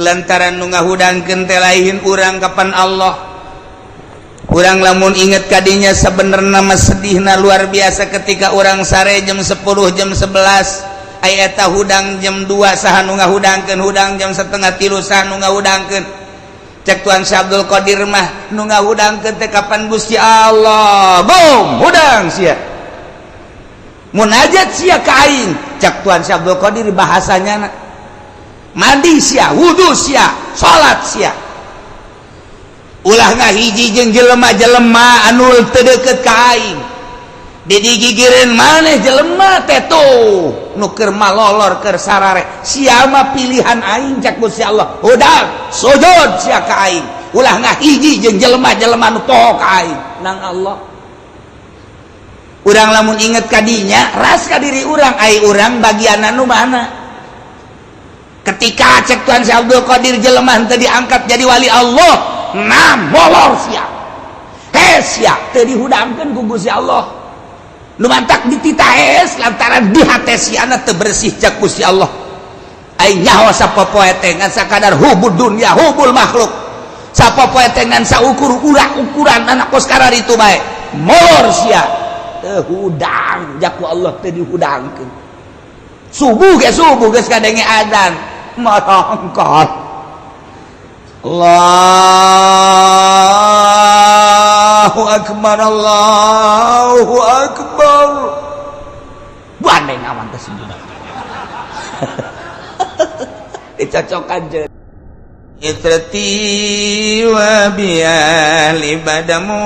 lantaran nu ngahudangkeun teh lain urang kapan Allah. Urang lamun inget kadinya sebenarnya mah sedihna luar biasa ketika urang sare jam 10 jam 11 aya eta hudang jam 2 saha nu ngahudangkeun hudang jam 2:30 saha nu ngahudangkeun. Cek Tuan Syekh Abdul Qadir mah nu ngahudangkeun teh kapan Gusti Allah. Boom, hudang sia. Munajat sia ka aing. Cek Tuan Syekh Abdul Qadir bahasanya mandi sia, wudu sia, salat sia. Ulah ngahiji jeung jelema-jelema anu teu deukeut ka aing. Didigigireun maneh jelema teh tuh nu keur malolor keur sarare. Sia mah pilihan aing cak Gusti Allah. Hudang sujud sia ka aing. Ulah ngahiji jeung jelema-jelema nu poho ka aing. Nang Allah. Urang lamun inget kadinya, ras ka diri urang, ai urang bagianna nu mana? Ketika cek Tuan Syekh Abdul Qadir jelema teu diangkat jadi wali Allah. Nah, molor sia. Sia teu dihudangkeun ku Gusti Allah. Nu mantak dititah lantaran di hate siana teu bersih cak Gusti Allah. Ai nyaho sapopoe teh ngan sakadar hubud dunya, hubul makhluk. Sapopoe teh ngan saukur ukuran anak kos karar itu bae. Molor sia. Teu hudang jak ku Allah teu dihudangkeun. Subuh geus kadenge adzan. Marongkot. Allahu Akbar, Allahu Akbar. Bandeng aman tersebut. Dicocokan je. Itrati wa bial ibadamu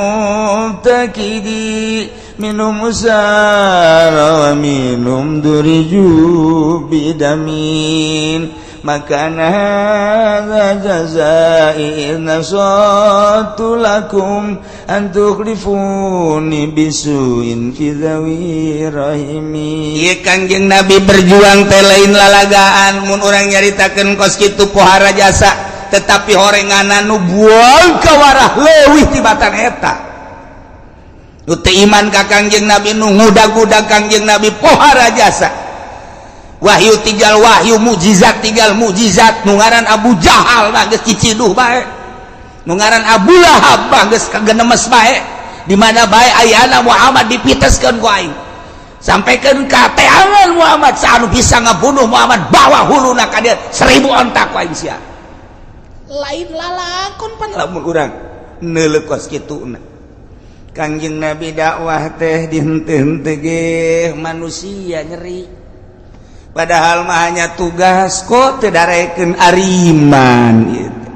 takidi minum usara wa minum duriju bidamin. Makana hadza jazai nasatu lakum an tukhlifuni bisuin fi dzawi rahimi. Ieu Kangjeng Nabi berjuang teh lain lalagaan mun urang nyaritakeun kos kitu pohara jasa tetapi horenganna nu buang ka warah leuwih tibatan eta. Nu teu iman ka Kangjeng Nabi nu ngudag-udag Kangjeng Nabi pohara jasa. Wahyu tinggal wahyu, mukjizat tinggal mukjizat. Nu ngaran Abu Jahal mah geus ciciduh bae. Nu ngaran Abu Lahab mah geus kagenemes bae. Di mana bae ayeuna Muhammad dipiteskeun ku aing. Sampaikeun ka teangan Muhammad saanu bisa ngabunuh Muhammad bawa huluna ka dieu 1000 ontak ku aing sia. Lain lalakon pan lamun urang neuleuk kos kituna. Kangjeng Nabi dakwah teh dihenteu-henteu ge manusia nyeri. Padahal mah hanya tugas kok teu darekeun ariman gitu.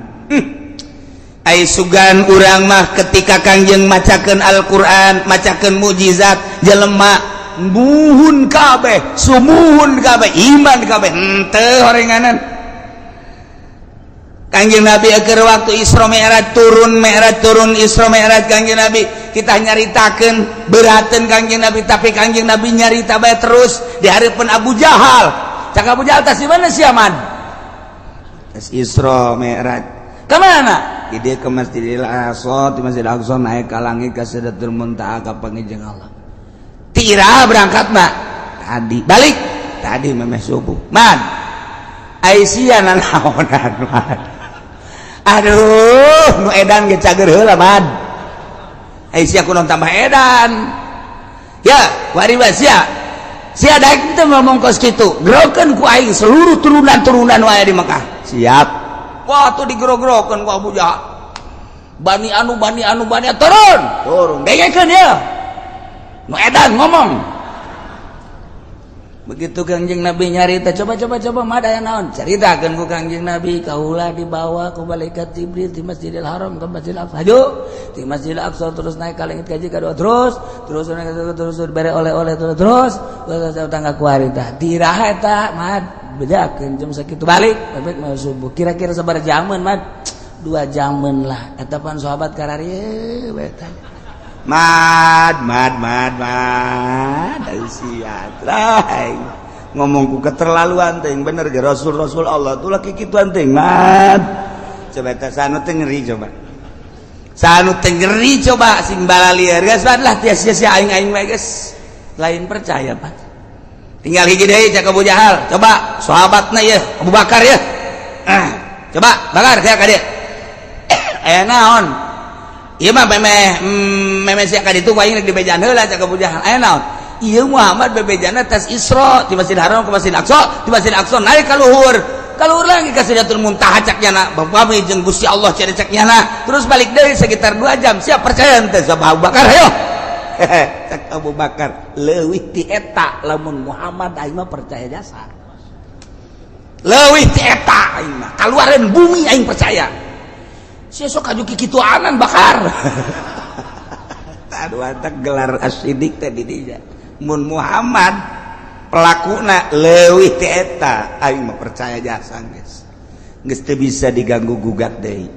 Ai sugan urang mah ketika Kangjeng macakeun Al-Qur'an, macakeun mukjizat, jelema muhun kabeh, sumuhun kabeh, iman kabeh, henteu horenganan. Kangjeng Nabi keur waktu Isra Mi'raj turun Isra Mi'raj Kangjeng Nabi kita nyaritakeun beurateun Kangjeng Nabi tapi Kangjeng Nabi nyarita bae terus di hareupeun Abu Jahal. Cak Abu Jahal tas di mana si Aman? Tas Isra Mi'raj. Ka mana? Di dieu ke Masjidil Aqsa, di Masjidil Aqsa naik ka langit ka Sidratul Muntaha ka pangijeung Allah. Tira berangkat mah tadi balik tadi memeh subuh. Man. Aisyah naonan man. Aduh, nu edan ge cager heula man. Aisyah kunaon tambah edan. Ya, wariwas ya. Sia daek teh ngomong kos kitu. Gerokeun ku aing seluruh turunan-turunan wae di Mekah. Siap. Wah, tuh digero-gerokeun ku Abu Jahal. Bani anu turun. Dengekeun ya. Nu edan ngomong. Begitu Kangjeng Nabi nyarita coba mah aya naon caritakeun ku Kangjeng Nabi kaula dibawa ku malaikat Jibril di Masjidil Haram ke Masjidil Aqsa di Masjidil Aqsa terus naik ka langit kaji kadua terus bare oleh-oleh terus tangga ku harita diraha eta mah bedakeun jam sakitu balik bebek mau subuh kira-kira sabar jaman mah 2 jaman lah eta pan sahabat kararieu eta mad siat lah ngomong ku keterlaluan teh bener ge rasul Allah tuh laki kituan teh mad coba teh sanu teh ngeri coba sing balalieur geus lah sia-sia aing we geus lain percaya Pak tinggal hiji deui cak Abu Jahal coba sahabatna ya Abu Bakar ya coba bakar sia ka dieu aya naon ieu mah meme sia ka ditu waing di bejan heula cak kebujahan aya naon ieu Muhammad bebejana tes Isra di Masjidil Haram ke Masjidil Aqsa di Masjidil Aqsa naik ka luhur lagi ka Sidratul Muntaha caknyana bapami jeung Gusti Allah cenah caknyana terus balik deui sekitar 2 jam siap percaya teh sabab Abu Bakar ayo cak Abu Bakar leuwih ti eta lamun Muhammad aing mah percaya jasa leuwih ti eta aing mah kaluareun bumi aing percaya sia sok aju kikituanan Bakar aduh eta gelar as-siddiq teh di dinya mun Muhammad pelakuna leuwih ti eta aing mah percaya jasa geus teu bisa diganggu gugat deui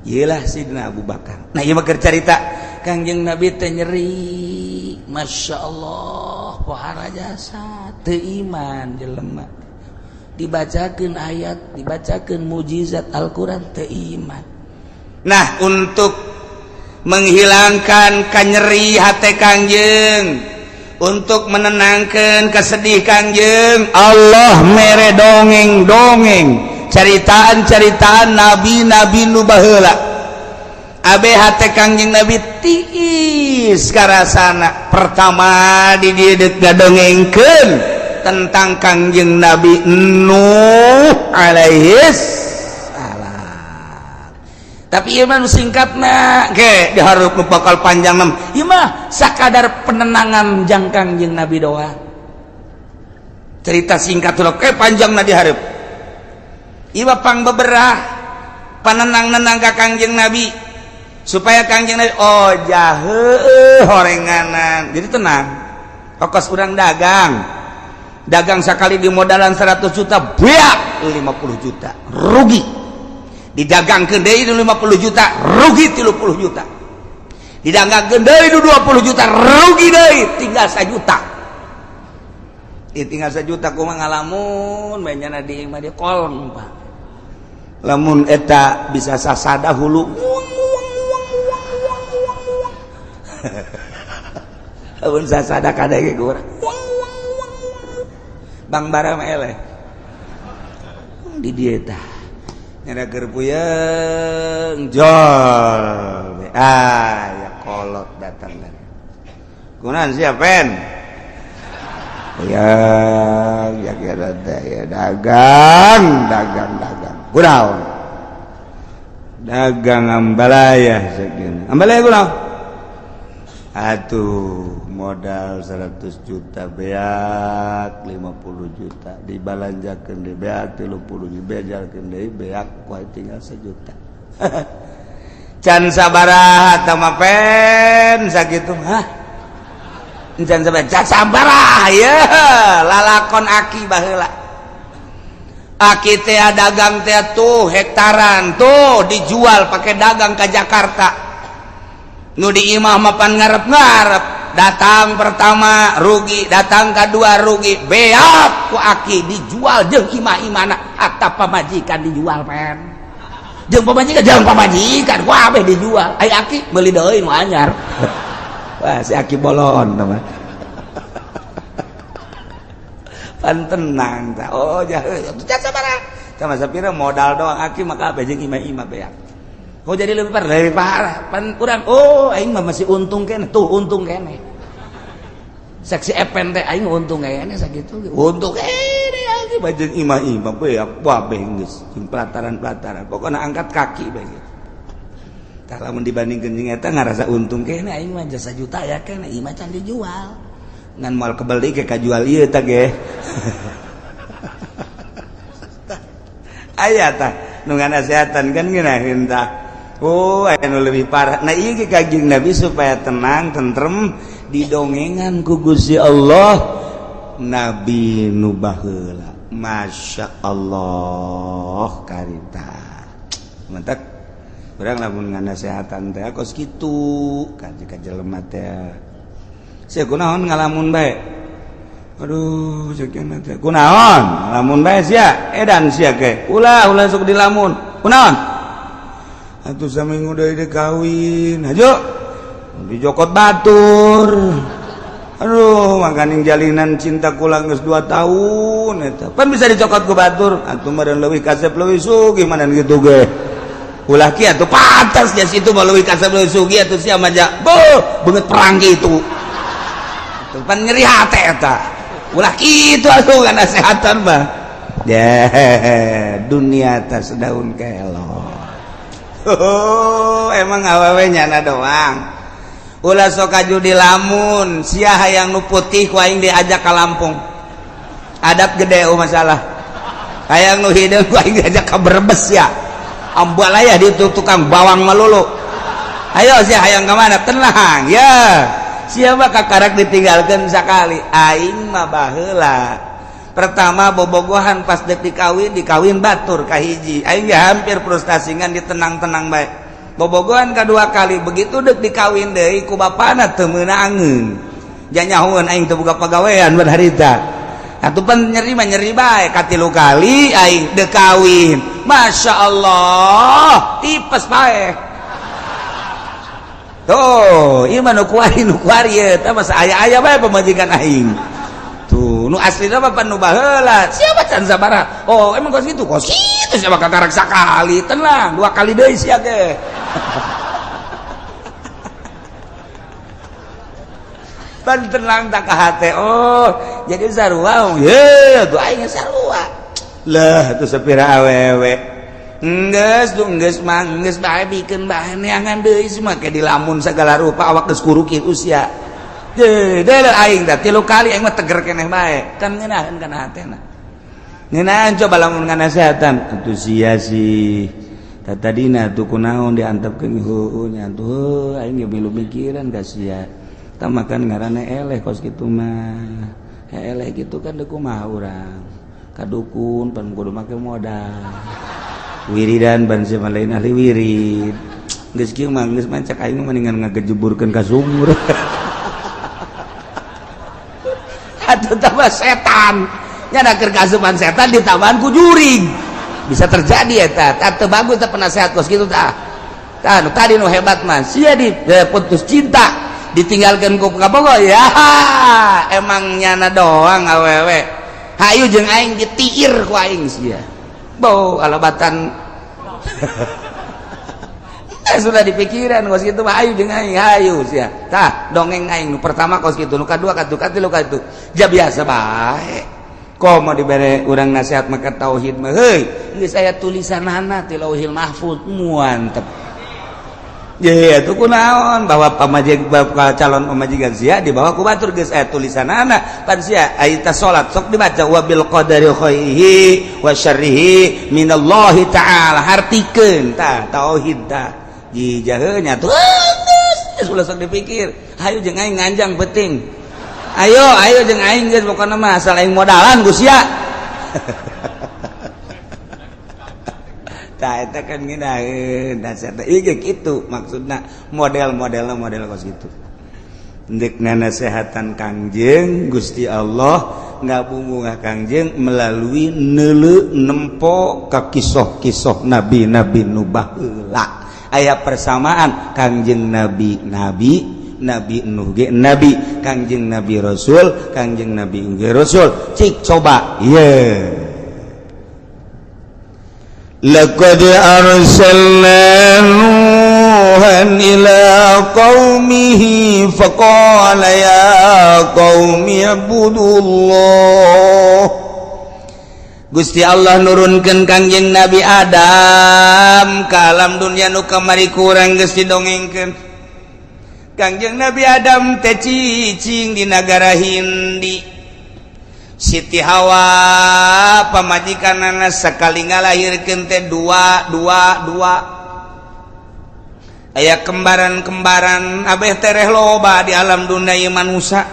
ieu lah Sidina Abu Bakar nah ieu mah keur carita Kangjeng Nabi teh nyeri masyaallah pohara jasa teu iman jelema dibacakeun ayat dibacakeun mujizat Al-Qur'an teu iman nah untuk menghilangkan kanyeri hati Kangjeng untuk menenangkan kesedih Kangjeng Allah mere dongeng-dongeng caritaan-caritaan nabi-nabi nu baheula abe hati Kangjeng Nabi tiis karasana pertama di dieu gadongengkeun tentang Kangjeng Nabi Nuh alaihis salam tapi ieu mah singkatna ge dihareup nu bakal panjang nam ieu mah sakadar penenangan jang Kangjeng Nabi doa cerita singkat ulah ke panjangna dihareup ieu mah pang beberah panenang-nenang ka Kangjeng Nabi supaya Kangjeng Nabi oh jaheuh horenganan jadi tenang ongkos urang dagang sekali di modalan 100 juta beak 50 juta rugi didagangkeun deui 50 juta rugi 30 juta didagangkeun deui 20 juta rugi deui tinggal 1 juta tinggal 1 juta kumaha ngalamun mainnya di imah dia kolong Pak lamun eta bisa sasada hulu lamun sasada kadege kurang Bang Bara mah eleh di dieu tah nyana keur puyeng jol ya kolot datang dari kunaon sia pen ya kira ya dagang kunaon dagang ambalaya segini ambalaya kunaon atuh modal 100 juta beak 50 juta dibalanjakeun deui beak 30 dibejalkeun deui beak kuat tinggal 1 juta can sabaraha eta mah pen sakitu hah can sabaraha ya lalakon aki baheula aki teh dagang teh tuh hektaran tuh dijual pakai dagang ke Jakarta nu di imah mapan ngarep-ngarep datang pertama rugi datang kedua rugi beak ku aki dijual jeung imah-imana atap pamajikan dijual pen jeung pamajikan ku abeh dijual ai aki meuli deui nu anyar wah si aki bolon teman pan tenang tah oh jaheuh teh sabaraha sama sapira modal doang aki maka abeh jeung imah-imah beak oh jadi lebih parah pan kurang oh aing mah masih untung kene tuh untung kene saksi epen teh aing untung kene sakitu untung kene aing bajeng imah-imah beak wabeh geus jeung pelataran-pelataran pokona angkat kaki bae gitu tah lamun dibandingkeun jeung eta ngarasa untung kene aing mah jasa juta ya kene imah can dijual ngan moal kebeli ke kajual ieu tah ge aya tah nu nganasehatan kan ngeunaheun tah oh anu lebih parah nah ieu ge Kangjeng Nabi supaya tenang tentrem didongengan ku Gusti Allah Nabi nu baheula Masya Allah karita mantap urang lamun nganasehatan teh kos kitu ka jelema teh sia kunaon ngalamun bae aduh ceukna teh kunaon ngalamun bae sia edan sia ge ulah sok dilamun kunaon atuh saminggu deui kawin hajo dijokot batur Aduh makaning jalinan cinta kula geus 2 tahun eta. Pan bisa dicokot ku batur, atuh mah leuwih kasep leuwih sugih manan kitu ge. Ulah kieu atuh pantas nya situ mah leuwih kasep leuwih sugih atuh sia mah beungeut perang kitu. Atuh pan nyeri hate eta. Ulah kitu atuh kana nasehatan mah. Dunia teh sedaun kelor. Emang awewe nyana doang. Ulah sok judi lamun sia hayang nu putih ku aing diajak ka Lampung. Adab gede masalah. Hayang nu hideung ku aing diajak ka Brebes ya. Ambal aya di tukang bawang melulu. Ayo sia hayang ka mana? Tenang ya. Sia mah kakarak ditinggalkeun sakali. Aing mah baheula. Pertama bobogohan pas dek dikawin batur kahiji aing ge hampir frustasi ngan ditenang-tenang bae bobogohan kadua kali begitu dek dikawin deui ku bapana teu meunangeun janyahoeun aing teu boga pagawean bar harita atuh pan nyeri mah nyeri bae katilu kali aing dek kawin masyaallah tipes bae tuh ieu mah nu kuari eta mah aya-aya bae pamajikan aing tuh nu aslina mah pan nu baheula siapa can sabaraha oh emang kos kitu sia bakal kakarak sakali tenang 2 kali deui sia ge pan tenang tak ka hate oh jadi sarua ye tuh aing sarua lah tuh sapira awewe geus mah geus bae bikeun bae neangan deui semua ke dilamun sagala rupa awak geus kuru kitu sia deuleuh aing teh 3 kali aing mah teger keneh bae kan ngeunaheun kana hatena ngeunaheun coba lamun nganasehatan atuh sia sih tadina tuh kunaon diantepkeun heueuh nya tuh aing ge milu mikiran ka sia tah makan ngaranna eleh kos kitu mah eleh kitu kan deuk kumaha urang kadukun pan kudu make modal wiridan ban sia lain ahli wirid geus kieu mah geus mancak aing mendingan ngagejeburkeun ka sumur atuh tambah setan nyana keur kasupan setan ditambahan ku juring bisa terjadi eta tah teu bagus teh penasehat kos kitu tah tah nu tadi nu hebat mah sia di putus cinta ditinggalkeun ku kabogo ya emang nyana doang awewe hayu jeung aing ditiir ku aing sia bau alabatan sudah dipikiran kos kitu mah ayu jeung aing hayu sia tah dongeng aing nu pertama kos kitu nu kadua katilu katilu ja biasa bae komo dibere urang nasihat mah ka tauhid mah heuy geus aya tulisanana ti Lauhil Mahfuz muantep ye atuh kunaon bahwa calon pamajikan sia di bawah ku batur geus aya tulisanana pan sia aya salat sok dibaca wa bil qadari khairihi wa syarrihi minallahi ta'ala hartikeun tah tauhid tah jijaheun nya tuh geus ulah sok dipikir hayu jeung aing nganjang penting ayo jeung aing geus pokona mah asal aing modalan ku sia tah eta kan ngeunaheun dasar teh ieu kitu maksudna model kos kitu endek nasehatan Kangjeng Gusti Allah ngabungungah Kangjeng melalui neuleuh nempo ka kisah-kisah nabi-nabi nu baheula aya persamaan Kangjeng Nabi Nuh ge nabi Kangjeng Nabi Rasul Kangjeng Nabi ge Rasul cik coba ye laqad arsalna nuhan ila qaumihi faqala ya qaumi ibudullah Gusti Allah nurunkeun Kangjeng Nabi Adam ka alam dunya nu kamari kurang geus didongengkeun Kangjeng Nabi Adam teh cicing di nagara Hindi Siti Hawa pamajikanana sakali ngalahirkeun teh dua aya kembaran abeh tereh loba di alam dunia ieu manusia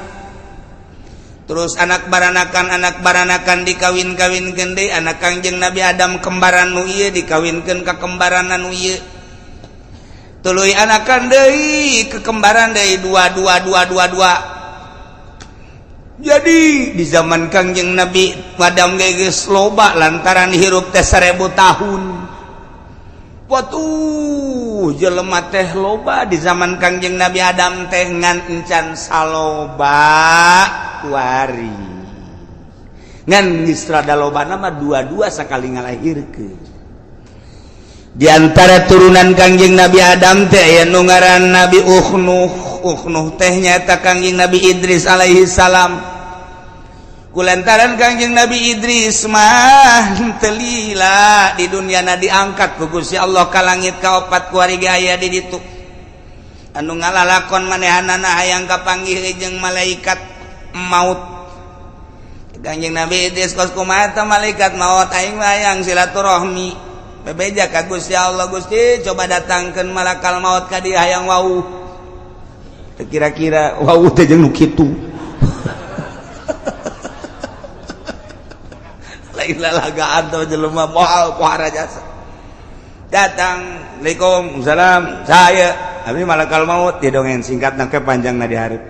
terus anak baranakan dikawin-kawinkeun deui anak Kangjeng Nabi Adam kembaran nu ieu dikawinkeun ka kembaran anu ieu tuluy anakan deui ke kembaran deui dua jadi di zaman Kangjeng Nabi Adam geus loba lantaran hirup teh 1000 tahun jelema teh loba di zaman Kangjeng Nabi Adam teh ngan encan saloba kuari ngan geus rada lobana mah dua-dua sakali ngalahirkeun. Di antara turunan Kangjeng Nabi Adam teh aya nu ngaran Nabi Uknuh teh nyaeta Kangjeng Nabi Idris alaihi salam. Kulantaran Kangjeng Nabi Idris mah teu lila di dunyana diangkat ku Gusti Allah ka langit kaopat kuarigi aya di ditu. Anu ngalalakon manehanana hayang kapanggih jeung malaikat maut. Kangjeng Nabi Idris kos kumaha malaikat maut aing hayang silaturahmi. Bebeja ka Gusti Allah, Gusti coba datangkeun malakal maut ka dieu hayang wau. Teu kira-kira wau teh jeung nu kitu. Lalagaan tuh jelema moal pohara jasa datang Waalaikumsalam saya abdi malakal maut di dongeng singkat nangke panjang na dihareup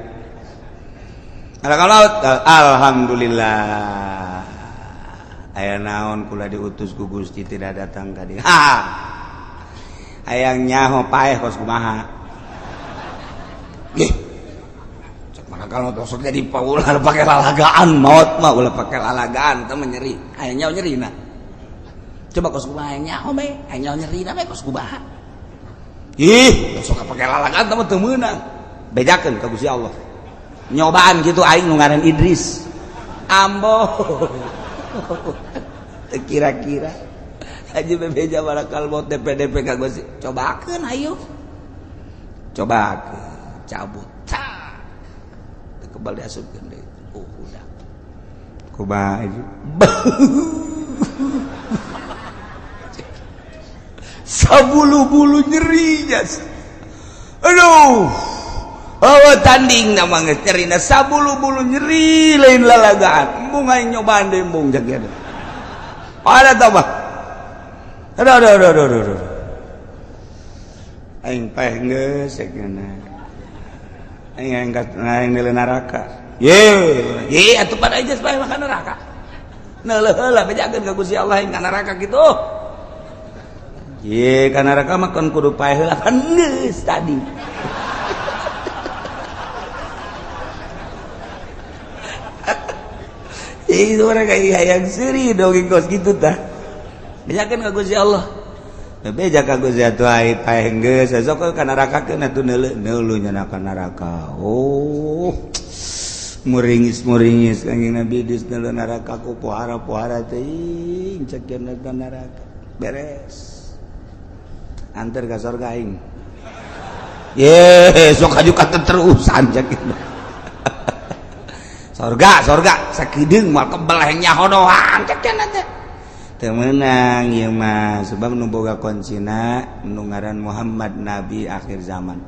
malakal maut alhamdulillah aya naon kula diutus ku Gusti tidak datang ka dieu hayang nyaho paeh kos kumaha kalau tosok jadi paulah pakai lalagaan maut mah ulah pakai lalagaan teh nyeri aya nyaho nyerina coba kos kumaha nyaho be aya nyaho nyerina be kos kumaha ih tosok pakai lalagaan teh teu meunang bejakeun ka Gusti Allah nyobaan kitu aing nu ngaran Idris ambo kira-kira aja bebeja barakal maut DP ka Gusti cobakeun ayo cobakeun cabut kebal diasupkeun deui udah kumaha itu sabulu-bulu nyeri jas aduh tanding nama geus nyerina sabulu-bulu nyeri lain lalagaan embung aing nyobaan deui embung jageuna ada tah bah aduh aing paeh geus sakeuna aing nilai neraka ye atuh pada aja supaya makan neraka neuleul heula bejakeun ka Gusti Allah aing ka neraka kitu ye ka neraka mah kan kudu paeh heula kan geus tadi itu orang kayak hayang seuri dongeng kos kitu tah bejakeun ka Gusti Allah beja ka Gusti atuh ai paeh geus sok ka nerakakeun atuh neuleuh nya ka neraka muringis Kangjeng Nabi Idris neuleuh neraka ku pohara teuing cekeun ka neraka beres antar ka surga aing ye sok aju ka terusan cekeun surga sakideung moal kebeleh nyaho doang cekeun teh teu meunang ieu mah sebab nu boga konsina nu ngaran Muhammad Nabi akhir zaman.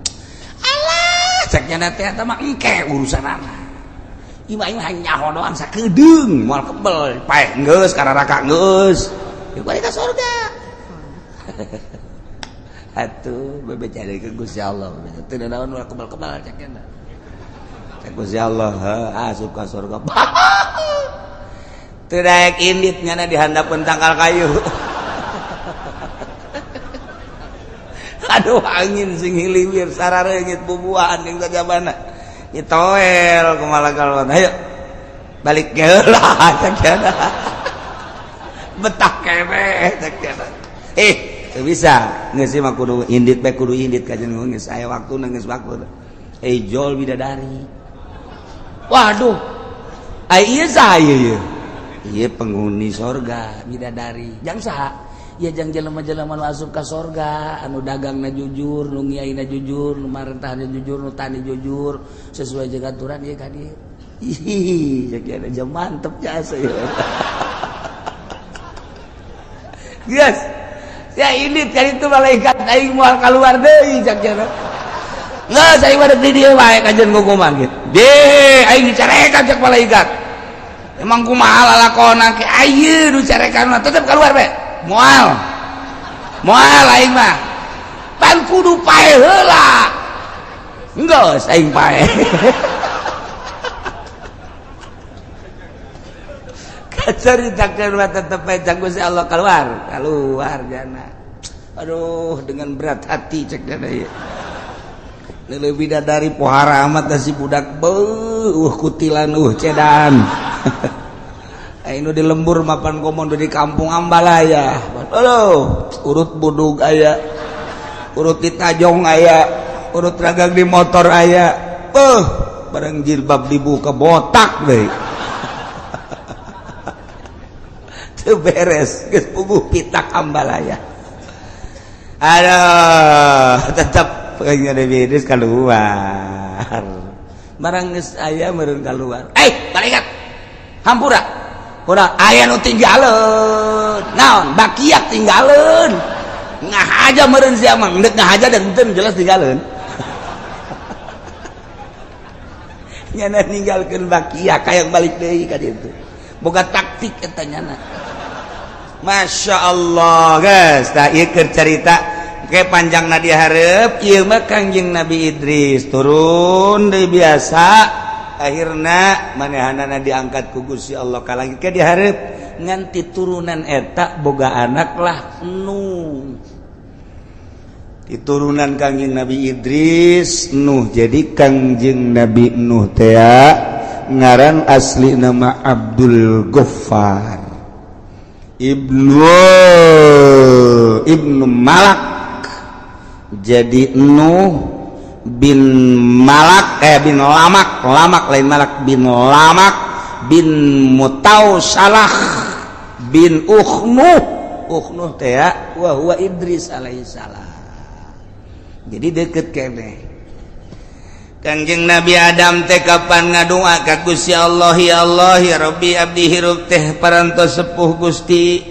Alah cek nya teh eta mah engke urusanana. Ieu mah nyaho doang sakedeung moal kebel paeh geus ka neraka geus. Ieu balik ka surga. Atuh bebecari ke Gusti Allah. Teu naon moal kebal-kebal cek nya. Cek Gusti Allah asup ka surga. Teu daek indit nyana dihandapkeun tangkal kayu. Aduh angin sing hiliwir sarareungit bubuhan ning sajabana. Ditoel ku malakal maut. Hayu balik heula cenah. Betah kene cenah. Teu bisa. Geus mah kudu indit bae kudu indit kajen geus aya waktuna geus waktu. Jol bidadari. Waduh. Ai ieu saha ieu? Iya penghuni sorga bidadari jang saha ya jang jelema-jelema nu asup ka sorga anu dagangna jujur nu ngiaina jujur nu marentahna jujur nu tani jujur sesuai jeung aturan ieu ka dieu ih jadi jam mantep jasa ya geus ya ini kan itu malaikat aing moal kaluar deui jakjana geus aing mah di dieu wae kajen kumaha gitu de aing dicarekan cek malaikat emang kumaha lalakona ke ayeuna nu carekan mah tetep keluar be moal aing mah pan kudu paeh heula geus aing paeh kacaritakeun mah tetep bae Gusti Allah keluar jana Aduh, dengan berat hati cek dana ya. Lebih dari pohara amat si budak kutilan cedan. Ini di lembur mapan komon di kampung Ambalaya. Aduh, urut budug aya, urut di tajong aya, urut ragag di motor aya. Barang jilbab dibuka botak deh. Teu beres, geus puguh pitak Ambalaya. Aduh, tetap pengen ada bidis keluar. Barang geus aya meureun keluar. Balikat. Hampura. Udah aya nu tinggalin. Naon? Bakiak tinggalin. Ngahaja meureun sia mah, endek ngahaja dan teu jelas tinggalin. Nyana ninggalkeun bakiak hayang balik deui ka ditu. Boga taktik eta nyana. Masya Allah guys, tak ieu keur carita ke panjangna dihareup ieu mah Kangjeng Nabi Idris turun deui biasa. Akhirna manehanana diangkat ku Gusti Allah ka langit ke dihareup nganti turunan eta boga anak lah Nuh. Diturunan Kangjeng Nabi Idris Nuh, jadi Kangjeng Nabi Nuh teh ngaran asli nama Abdul Ghaffar ibnu Malak, jadi Nuh bin Malak bin Lamak lain Malak bin Lamak bin Mutawsalah bin Ukhnuh teh wa huwa Idris alaihissalam. Jadi deket kene. Kangjeng Nabi Adam teh kapan ngadoa ka Gusti Allah, ya Allah ya Rabbi abdi hirup teh parantos sepuh Gusti.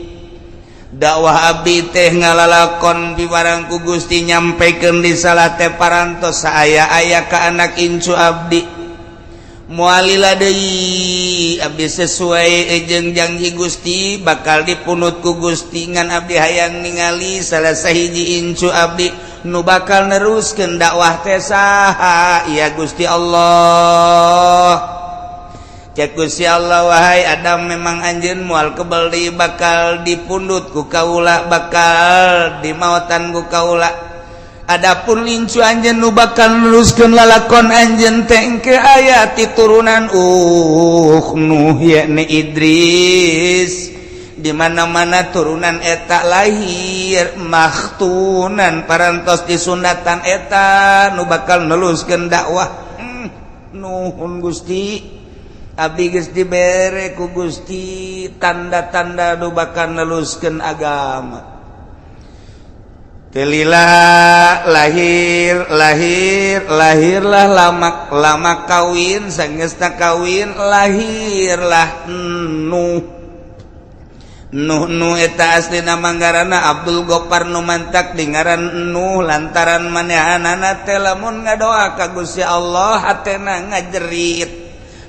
Dakwah abdi teh ngalalakon pibarang ku Gusti nyampikeun di salah teh parantos saaya-aya ka anak incu abdi. Moalila deui abdi sesuai jeung janji Gusti bakal dipunut ku Gusti ngan abdi hayang ningali salah sahiji incu abdi nu bakal neruskeun dakwah teh saha ya Gusti Allah. Cek Gusti Allah, wahai Adam memang anjeun moal kebal deui bakal dipundut ku kaula, bakal dimautan ku kaula. Adapun lincu anjeun nu bakal neruskeun lalakon anjeun teh engke aya ti turunan Nuh yakni Idris. Di mana-mana turunan eta lahir maktunan parantos disunatan eta nu bakal neluskeun dakwah. Nuhun Gusti. Abdi geus dibere ku Gusti tanda-tanda nu bakal neluskeun agama. Telila lahirlah lama kawin sangeusna kawin lahirlah Nuh eta asli nama ngaranna Abdul Ghaffar nu mantak dingaran Nuh lantaran manehanana teh lamun ngadoa ka Gusti Allah hatena ngajerit.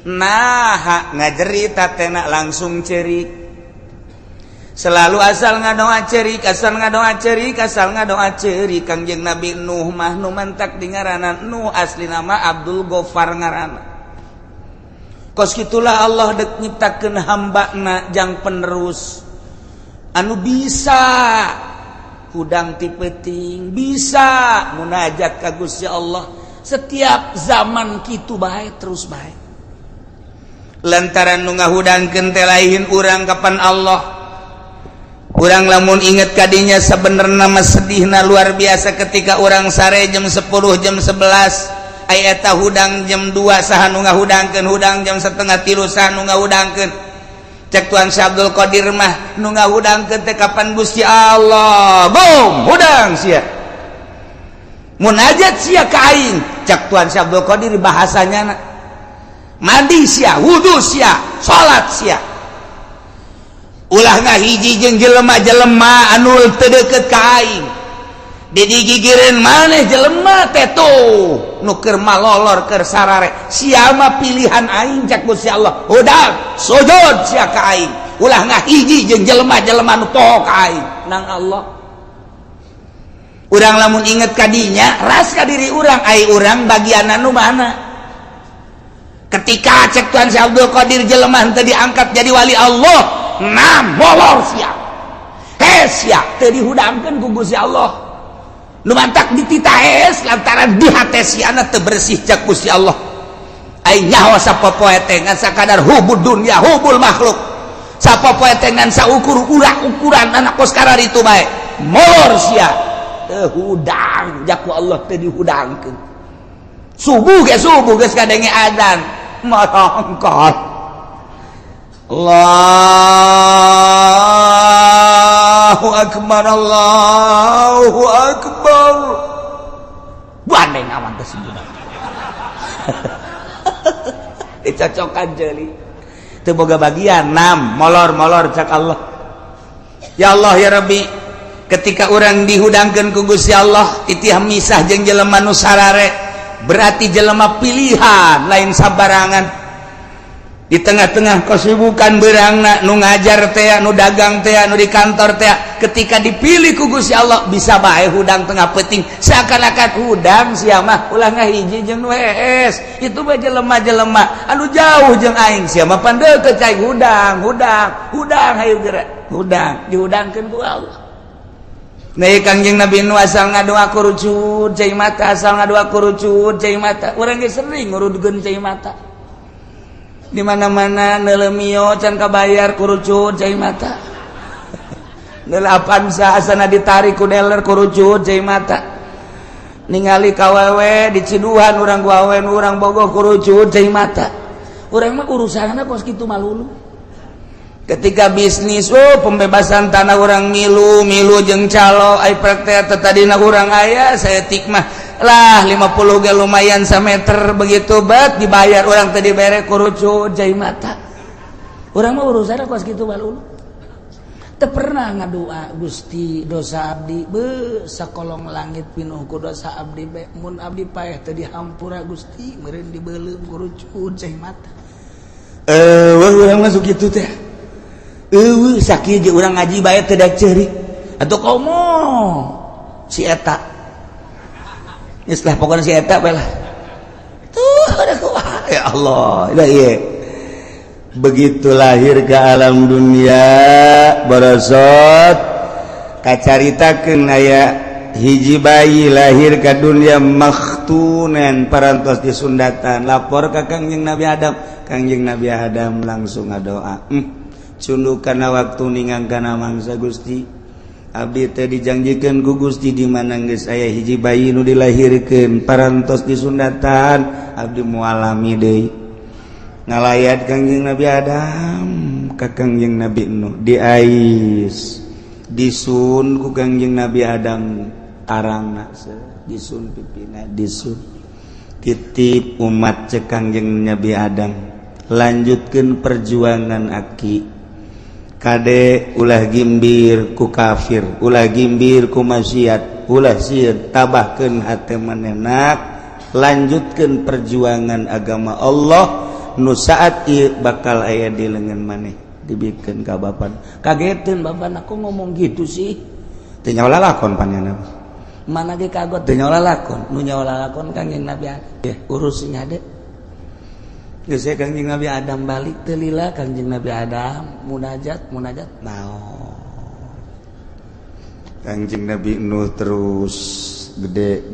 Nah ngajerit hatena langsung cerik. Selalu asal ngadoa cerik Kangjeng Nabi Nuh mah nu mantak dingaranna Nuh asli nama Abdul Ghaffar ngaranna. Kos kitulah Allah dek nyiptakeun hambana jang penerus anu bisa hudang ti peuting, bisa munajat ka Gusti Allah setiap zaman kitu bae terus bae. Lantaran nu ngahudangkeun teh lain urang kapan Allah. Urang lamun inget kadinya sabenerna mah sedihna luar biasa ketika urang sare jam 10 jam 11 aya eta hudang jam 2 saha nu ngahudangkeun hudang jam 2:30 saha nu ngahudangkeun. Cek Tuan Syekh Abdul Qadir mah nu ngahudangkeun teh kapan Gusti Allah. Boom, hudang sia. Munajat sia ka aing. Cek Tuan Syekh Abdul Qadir bahasanya mandi sia, wudu sia, salat sia. Ulah ngahiji jeung jelema-jelema anu teu deukeut ka aing. Didigigireun maneh jelema teh tuh nu keur malolor keur sarare. Sia mah pilihan aing cak Gusti Allah. Udah sujud sia ka aing. Ulah ngahiji jeung jelema-jelema nu poho ka aing. Nang Allah. Urang lamun inget kadinya, ras ka diri urang, ai urang bagianna nu mana? Ketika cek Tuan Syekh Abdul Qadir jelema teu diangkat jadi wali Allah, nah molor sia. ya teu dihudangkeun ku Gusti Allah nu mantak dititahes lantaran di hate siana teu bersih cak Gusti Allah ai nyaho sapopoe teh ngan sakadar hubud dunya hubul makhluk sapopoe teh ngan saukur ukuran anak kos kararitu bae molor sia teu hudang jaku Allah teu dihudangkeun subuh geus kadenge adzan marongkol Allahu akbar bandeng awan teh sujud dicocokan jeli teu boga bagian molor cak Allah ya Allah ya Rabbi ketika orang dihudangkeun ku Gusti Allah titih misah jeung jelema nu sarare berarti jelema pilihan lain sabarangan di tengah-tengah kesibukan beurangna nu ngajar teh nu dagang teh nu di kantor teh ketika dipilih ku Gusti Allah bisa bae hudang tengah peuting seakan-akan hudang sia mah ulah ngahiji jeung nu hees itu bae jelema-jelema anu jauh jeung aing sia mah pandeukeut cai hudang hayu geura hudang dihudangkeun ku Allah Nih Kangjeng Nabi nu asal ngadoa kurucut cai mata asal ngadoa kurucut cai mata urang ge sering ngurudkeun cai mata di mana-mana nelemio can kabayar kurucut cai mata nelapan saasana ditarik ku dealer kurucut cai mata ningali kawewe di Ciduhan urang gawean urang bogoh kurucut cai mata urang mah urusanna kos kitu malulu ketika bisnis pembebasan tanah urang milu jeung calo ai praktek tadina urang aya saya tikmah lah 50 ge lumayan sameter begitu bat dibayar orang tadi bere kurucut cai mata urang mah urusanna kos kitu balulu teu pernah ngadoa Gusti dosa abdi sakolong langit pinuh ku dosa abdi be mun abdi paeh teu dihampura Gusti meureun dibeuleum kurucut cai mata urang masuk kitu teh sakieu je urang ngaji bae teu dak ceurik atuh komo si eta istilah pokoknya si eta bae lah tuh ada kuah ya Allah iya begitu lahir ke alam dunia barosot kacaritakeun aya hiji bayi lahir ke dunia makhtunan parantos disundatan lapor ka Kangjeng Nabi Adam Kangjeng Nabi Adam langsung ngadoa cundukanna waktu ninggangkana mangsa Gusti abdi teh dijanjikeun ku Gusti di mana geus aya hiji bayi nu dilahirkeun parantos disundatan abdi mualami deui ngalayat Kangjeng Nabi Adam ka Kangjeng Nabi Nuh diais disun ku Kangjeng Nabi Adam arangna disun pipina disun titip umat cek Kangjeng Nabi Adam lanjutkeun perjuangan aki kade ulah gimbir ku kafir ulah gimbir ku maksiat ulah sieun tabahkeun hate manehna lanjutkeun perjuangan agama Allah nu saat ieu bakal aya di leungeun maneh dibikeun ka bapan kageteun bapan aku ngomong gitu sih teu nyawa lalakon panjana mana ge kagot teu nyawa lalakon nu nyawa lalakon Kangjeng Nabi urus sing hade geus Kangjeng Nabi Adam balik teu lila Kangjeng Nabi Adam munajat naon Kangjeng Nabi Nuh terus gede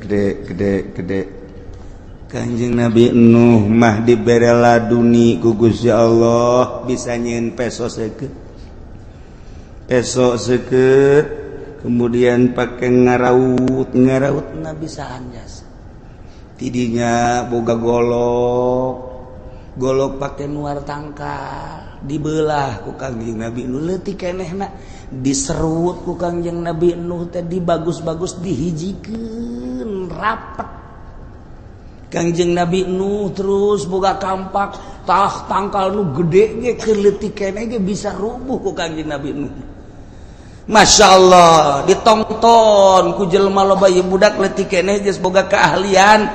Kangjeng Nabi Nuh mah dibere laduni ku Gusti Allah bisa nyieun peso seukeut kemudian pake ngaraut Nabi saan jasa tidinya boga golok pakai nuar tangkal dibelah ku Kangjeng Nabi Nuh leutik kenehna diserut ku Kangjeng Nabi Nuh teh dibagus-bagus dihijikeun rapet Kangjeng Nabi Nuh terus boga kampak tangkal nu gede ge keur leutik keneh ge bisa rubuh ku Kangjeng Nabi Nuh Masya Allah ditonton ku jelema loba ieu budak leutik keneh geus boga keahlian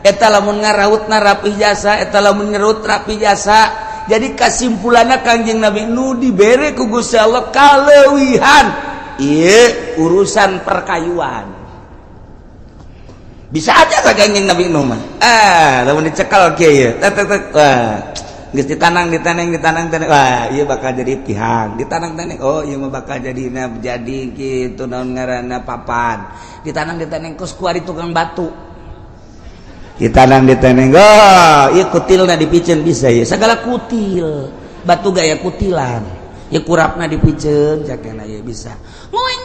eta lamun ngarautna rapi jasa eta lamun ngerut rapi jasa jadi kesimpulanna Kangjeng Nabi Nuh dibere ku Gusti Allah kaleuwihan ieu urusan perkayuan bisa aja ka Kangjeng Nabi Nuh mah lamun dicekal kieu tet geus ditanang wah ieu bakal jadi pihang, ditanang oh ieu mah bakal jadi kitu naon ngaranna papan, ditanang kos ku ari tukang batu, ditanang oh ieu kutilna dipikeun bisa ieu sagala kutil batu gaya kutilan ieu kurapna dipikeun jakena ieu bisa ngoeng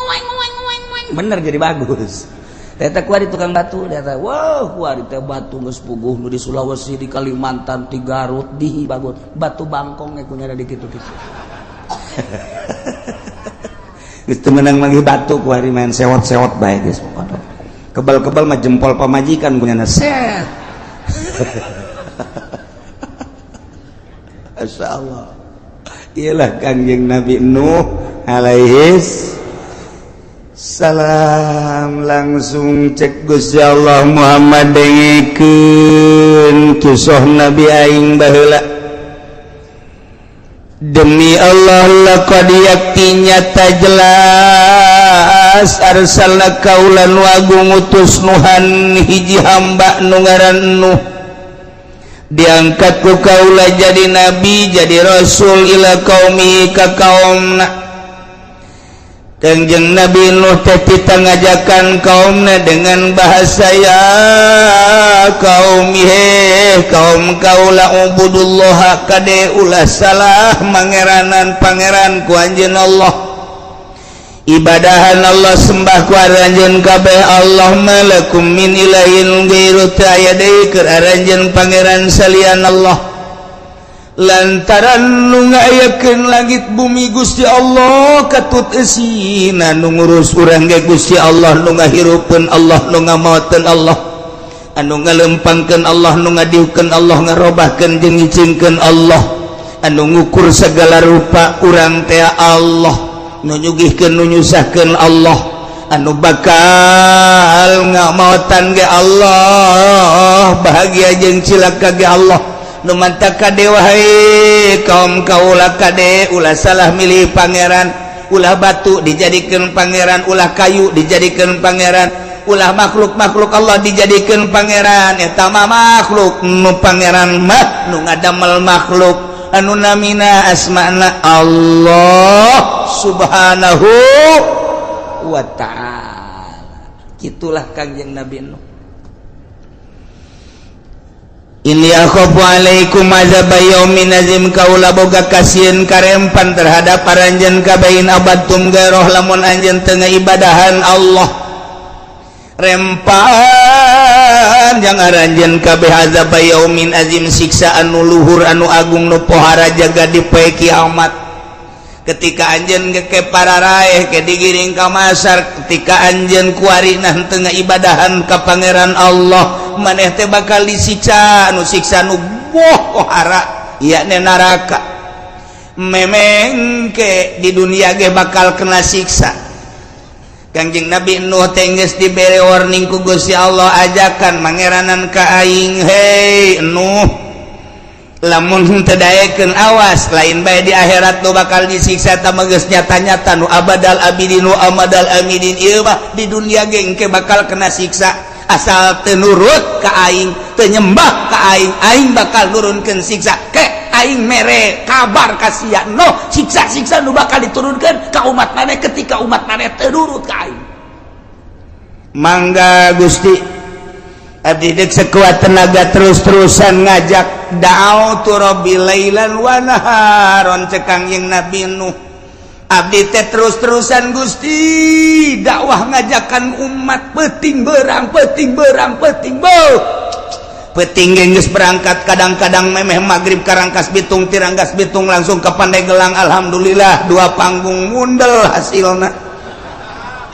bener jadi bagus. Eta kuari tukang batu, eta wow kuari teh batu geus puguh nu di Sulawesi, di Kalimantan, di Garut, di bagus. Batu bangkong nya kunyana di kitu-kitu. Geus teu meunang lagi batu kuari main sewot-sewot bae geus pokona. Kebal-kebal mah jempol pamajikan kunyana set. Masyaallah. Iyalah Kangjeng Nabi Nuh alaihis salam langsung cek Gusti Allah Muhammad dengikeun kisah Nabi aing baheula demi Allah laqad yakti nyata jelas arsalna kaulan wagung utus Nuhan hiji hamba nu ngaran Nuh diangkat ku kaula jadi nabi jadi rasul ila qaumi ka kaumna. Kangjeng Nabi Nuh teh ngajakan kaumna dengan bahasa ya qaumi kaum kaula ubudullah kade ulah salah mangeranan pangeran ku anjeun Allah ibadahan Allah sembah ku anjeun kabeh Allah malakum min ilahin ghairu aya deui keur aranjeun pangeran salian Allah lantaran nu ngayakeun langit bumi Gusti Allah katut eusina nu ngurus urang ge Gusti Allah nu ngahirupkeun Allah nu ngamaoteun Allah anu ngalempangkeun Allah nu ngadiukeun Allah ngarobahkeun jeung ngicingkeun Allah anu ngukur segala rupa urang teh Allah nu nyugihkeun nu nyusahkeun Allah anu bakal ngamaotan ge Allah bahagia jeung cilaka ge Allah nu mantap kade wahai kaum kaula kade ulah salah milih pangeran ulah batu dijadikan pangeran ulah kayu dijadikan pangeran ulah makhluk Allah dijadikan pangeran eta mah makhluk nu pangeran mah nu ngadamel makhluk anu namina asmana Allah subhanahu wa ta'ala. Kitulah Kangjeng Nabi Nuh. Inni akhafu alaikum azab yaumin azim kaula boga kasieun karempan terhadap paranjeun kabain abadtum gairah lamun anjeun teu ngaibadahan Allah rempan jang aranjeun kabeh azab yaumin azim siksa anu luhur anu agung nu pohara jaga di poe kiamat ketika anjeun ke pararaeh ke digiring ka masar ketika anjeun kuarina teu ngaibadahan ka pangeran Allah maneh teh bakal disiksa anu siksa nu pohara yakni neraka memeng ke di dunia ge bakal kena siksa. Kangjeng Nabi Nuh teh geus dibere warning ku Gusti Allah ajakan mangeranan ka aing hei Nuh lamun teu daekeun awas lain bae di akhirat nu bakal disiksa tah geus nyata-nyata nu abadal abidin nu amadal amidin ieu mah di dunia ge engke bakal kena siksa asal teu nurut ka aing teu nyembah ka aing bakal nurunkeun siksa ke aing mere kabar ka sia no siksa-siksa nu bakal diturunkeun ka umat maneh ketika umat maneh teu nurut ka aing. Mangga Gusti abdi deuk sekuat tenaga terus-terusan ngajak da'autu rabbi lailan wa naharon cek Kangjeng Nabi Nuh abdi teh terus-terusan Gusti dakwah ngajakan umat peuting berang peuting geus berangkat kadang-kadang memeh magrib karangkas bitung tirangkas bitung langsung ke Pandeglang alhamdulillah 2 panggung mundel hasilna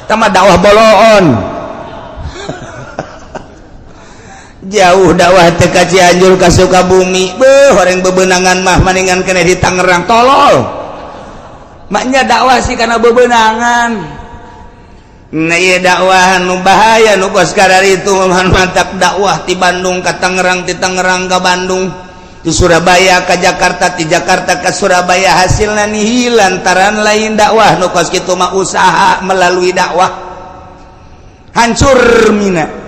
tama dakwah boloon jauh dakwah teh ka Cianjur ka Sukabumi horeng bebenangan mah maningan kena di Tangerang tolol maknya dakwah sih karena bebenangan nah iya dakwah nu bahaya nu kos kadar itu mantap dakwah di Bandung ke Tangerang di Tangerang ke Bandung di Surabaya ke Jakarta di Jakarta ke Surabaya hasilnya nihil lantaran lain dakwah nu kos kitu mah usaha melalui dakwah hancur mina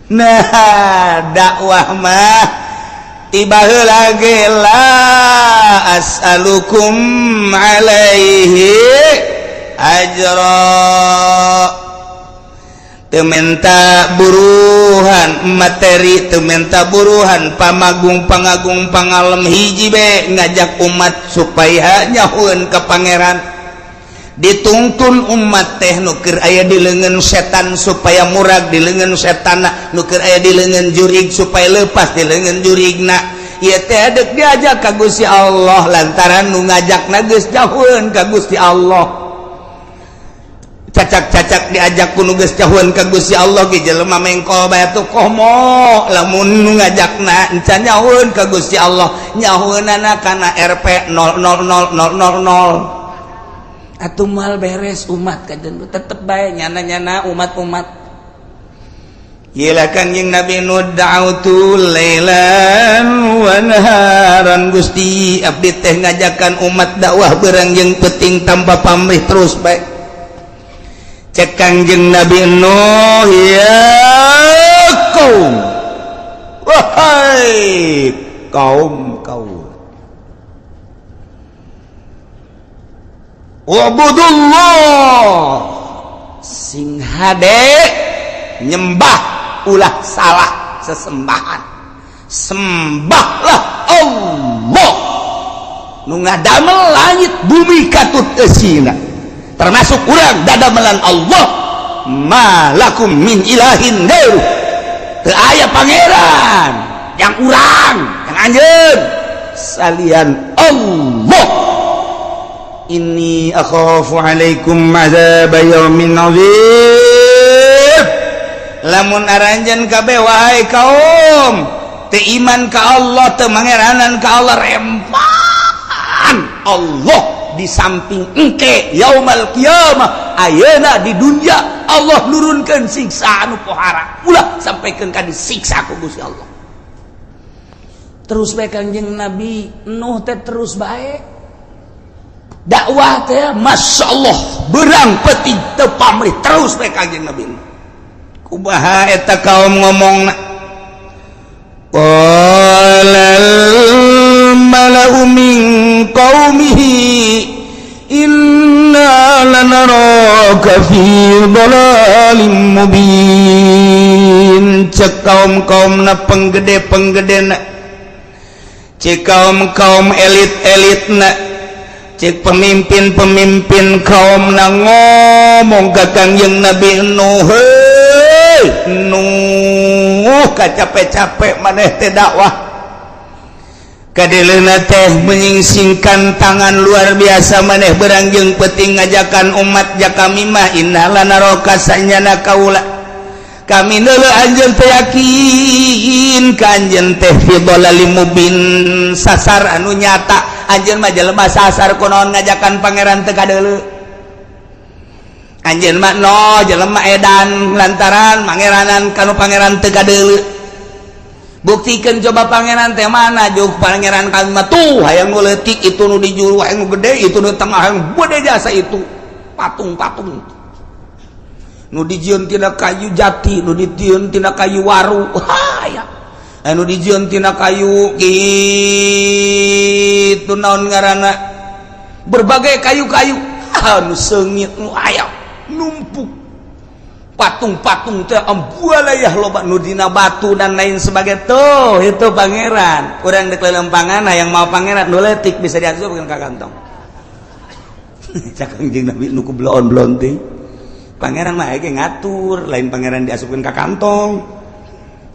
Nah dakwah mah tiba lagi la as'alukum alaihi ajra tementa buruhan materi tementa buruhan pamagung pangagung pangalem hiji be ngajak umat supaya nyahueun ka pangeran dituntun umat teh nuker aya di leungeun setan supaya murag di leungeun setanna nuker aya di leungeun jurig supaya lepas di leungeun jurigna ieu teh deuk diajak ka Gusti Allah lantaran nu ngajakna geus jauheun ka Gusti Allah cacak-cacak diajak ku nu geus jauheun ka Gusti Allah ge jelema mengkol bae atuh komo lamun nu ngajakna encan jauheun ka Gusti Allah nyahueunana kana RP 000000 atuh mal beres umat kajen tetep bae nyana-nyana umat-umat Yilakan yang Nabi nudda'autu lailan wa naharan Gusti abdi teh ngajakan umat dakwah berang yang penting tanpa pamrih terus baik cek Kangjeng Nabi Nuh ya kaum wahai kaum wa'budullah sing hade nyembah ulah salah sesembahan sembahlah Allah nu ngadamel langit bumi katut eusina termasuk urang dadamelan Allah malakum min ilahin ghairu teu aya pangeran yang urang yang anjeun salian Allah inni akhafu alaikum azab yaumin azim lamun aranjeun kabeh wahai kaum teu iman ka Allah teu mangeranan ka Allah rempahan Allah di samping engke yaumal qiyamah ayeuna di dunia Allah nurunkeun siksa anu pohara ulah sampaikeun ka disiksa ku Gusti Allah terus bae Kangjeng Nabi Nuh teh terus bae dakwah teh masyaallah berang peuting teu pamrih terus bae Kangjeng Nabi kumaha eta kaum ngomongna qalal mala'u min qaumihi inna lanaraka fi dhalalin mubin cek kaum-kaumna penggede-penggedena cek kaum-kaum elit-elitna cek pemimpin-pemimpin kaumna ngomong ka Kangjeng Nabi Nuh Nuh kacapek-capek maneh teh dakwah kadeleuna teh menyingsingkan tangan luar biasa maneh berangjeng peuting ngajakan umat ja kami mah innala naraka sanyana kaula kami neuleuh anjeun teh yakin ka anjeun teh fi dhalalim mubin sasar anu nyata anjeun mah jelema sasar kunaon ngajakan pangeran teu kadeuleu anjeun mah no jelema edan lantaran mangeranan kanu pangeran teu kadeuleu buktikeun coba pangeran teh mana jog pangeran kami mah tuh hayang nu leutik itu nu di juru hayang nu gede itu nu tengah hayang gede jasa itu patung-patung nu dijieun tina kayu jati nu dijieun tina kayu waru hayang anu dijieun tina kayu kitu naon ngaranna berbagai kayu-kayu anu seungit nu hayang numpuk patung-patung teh ambualayah loba nu dina batu dan lain sebagainya tuh itu pangeran urang dek lelempangan yang mau pangeran nu leutik bisa diasupkeun ka kantong cak Kangjeng Nabi nu kublon-blon teh pangeran mah aya ngatur lain pangeran diasupkeun ka kantong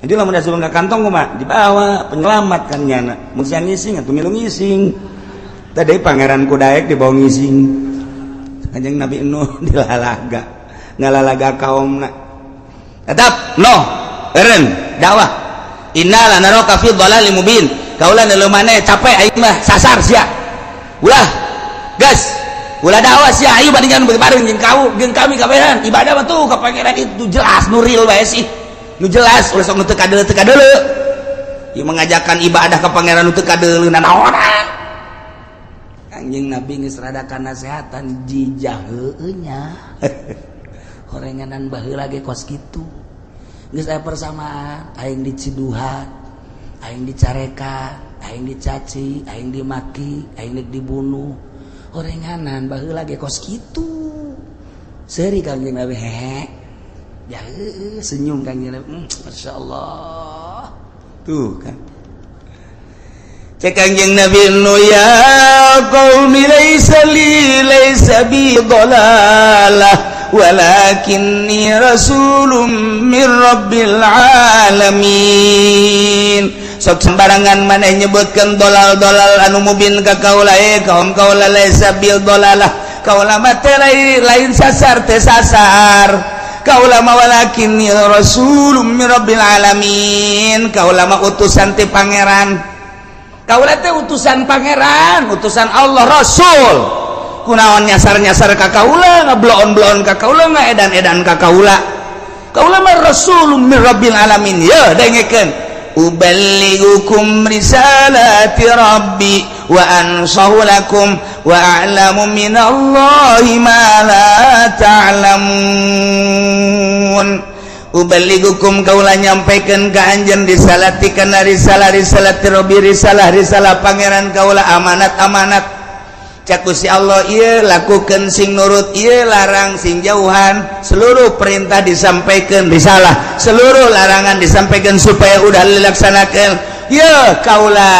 jadi lamun diasupkeun ka kantong kumaha dibawa penyelamat kan nyana mun sian ngising atuh milu ngising tadi pangeran ku daek dibawa ngising Kangjeng Nabi Nuh dilalaga ngalalaga kaumna tetap noh eureun dakwah innal naraka fi dhalalim mubin kaula neuleuh maneh capek aing mah sasar sia ulah gas ulah dakwah sia ayo bandingan bareng jeung kau jeung kami kabehan ibadah mah tuh ka pangeran itu jelas nu real bae sih nu jelas ulah sok nu teu kadeuleu ieu mengajakan ibadah ka pangeran nu teu kadeuleu naonan Kangjeng Nabi geus radakan nasehatan jijah heueunya horenganan baheula ge kos kitu geus aya persamaan, aing diciduhan, aing dicareka, aing dicaci, aing dimaki, aing dibunuh. Orenganan baheula ge kos kitu. Seuri Kangjeng Nabi ya senyum Kangjeng Nabi, masyaallah. Tuh kan. Cek Kangjeng Nabi ya qaumi laisa bi dhalalah walakinni rasulun min rabbil alamin. Sok sembarangan maneh nyebutkeun dolal-dolal anu mubin ka kaula kaum kaula laisa bil dolalah. Kaula mah teh lain sasar teh sasar. Kaula mah walakinni rasulun min rabbil alamin. Kaula mah utusan ti pangeran. Kaula teh utusan pangeran, utusan Allah, rasul. Kunaon nyasar-nyasar ka kaula, ngabloon-bloon ka kaula, ngaedan-edan ka kaula. Kaula mah rasulun min rabbil alamin. Ya dengekeun. Uballighukum risalati rabbi wa ansahu lakum wa a'lamu minallahi ma la ta'lamun. Uballighukum kaula nyampaikeun ka anjeun risalati kana risalati rabbi risalah pangeran kaula amanat-amanat cak Gusti Allah ieu lakukeun sing nurut ieu larang sing jauhan seluruh perintah disampaikan risalah seluruh larangan disampaikan supaya udah dilaksanakeun ieu kaula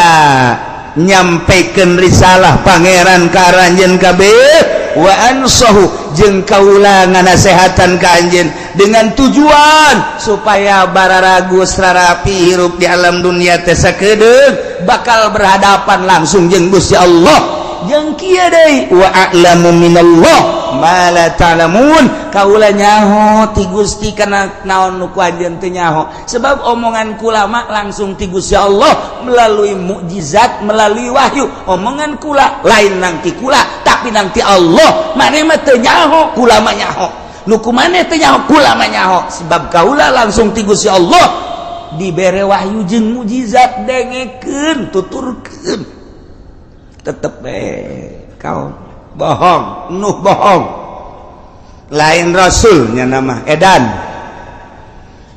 nyampaikeun risalah pangeran ka anjeun kabeh wa ansahu jeung kaula nganasehatan ka anjeun dengan tujuan supaya bararagus rarapi hirup di alam dunia teh sakedeung bakal berhadapan langsung jeung Gusti Allah. Jeung kieu deui wa a'lamu minallah ma la ta'lamun. Kaula nyaho ti Gusti kana naon nu ku anjeun teu nyaho sebab omongan kula mah langsung ti Gusti Allah melalui mukjizat melalui wahyu. Omongan kula lain nang ti kula tapi nang ti Allah. Maneh mah teu nyaho kula mah nyaho, nu kumaneh teu nyaho kula mah nyaho sebab kaula langsung ti Gusti Allah dibere wahyu jeung mukjizat dengekeun tuturkeun. Tetep kau bohong, nuh bohong. Lain rasulnya nama edan.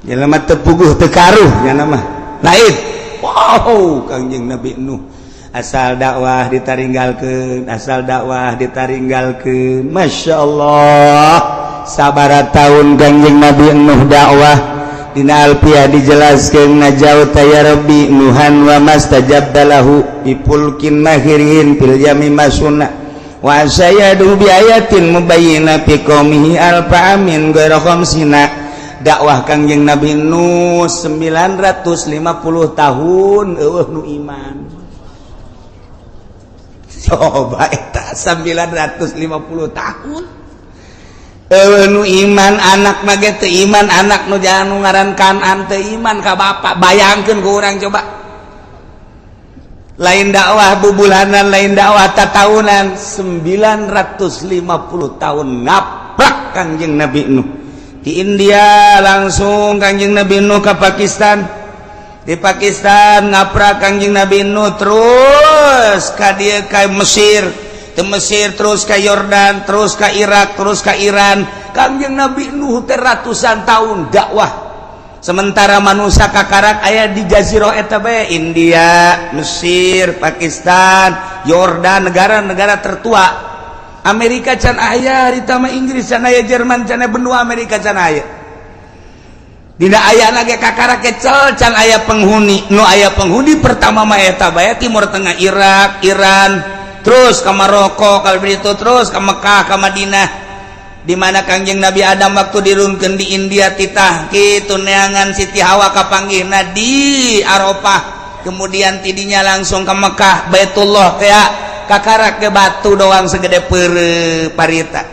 Jelema teu puguh teu karuh nya nama. Lain. Wow, Kangjeng Nabi Nuh. Asal dakwah ditaringgalkeun, masyaallah. Sabaraha taun Kangjeng Nabi Nuh dakwah. Dina alfiah dijelaskeun najauta ya rabbi nuhan wa mastajabta lahu bipulkin mahirin fil yami masuna wa sayadu bi ayatin mubayyina fi qaumihi alfa amin ghairu khamsina. Dakwah Kangjeng Nabi Nuh 950 tahun eueuh nu iman. Coba eta 950 tahun nu iman anak mah ge teu iman anak nu jangan nu ngaran Kanan teu iman ka bapak. Bayangkeun ku urang coba lain dakwah bubulanan lain dakwah tatahunan 950 tahun ngaprak Kangjeng Nabi Nuh di India langsung Kangjeng Nabi Nuh ke Pakistan di Pakistan ngaprak Kangjeng Nabi Nuh terus ka dieu ka Mesir ke Mesir terus ke Yordan terus ke Irak terus ke Iran. Kangjeng Nabi Nuh teh ratusan tahun dakwah sementara manusia kakarak aya di jazirah eta bae India, Mesir, Pakistan, Yordan, negara-negara tertua. Amerika can aya ditama Inggris can aya Jerman can aya benua Amerika can aya. Dina aya lagi kakarak kecel can aya penghuni nu aya penghuni pertama mah eta bae Timur Tengah Irak, Iran terus ke Maroko kalau begitu terus ke Mekah ke Madinah di mana Kangjeng Nabi Adam waktu dirunkeun di India titah kitu neangan Siti Hawa kapanggihna di Arafah kemudian tidinya langsung ke Mekah Baitullah kayak kakarak ke batu doang segede parita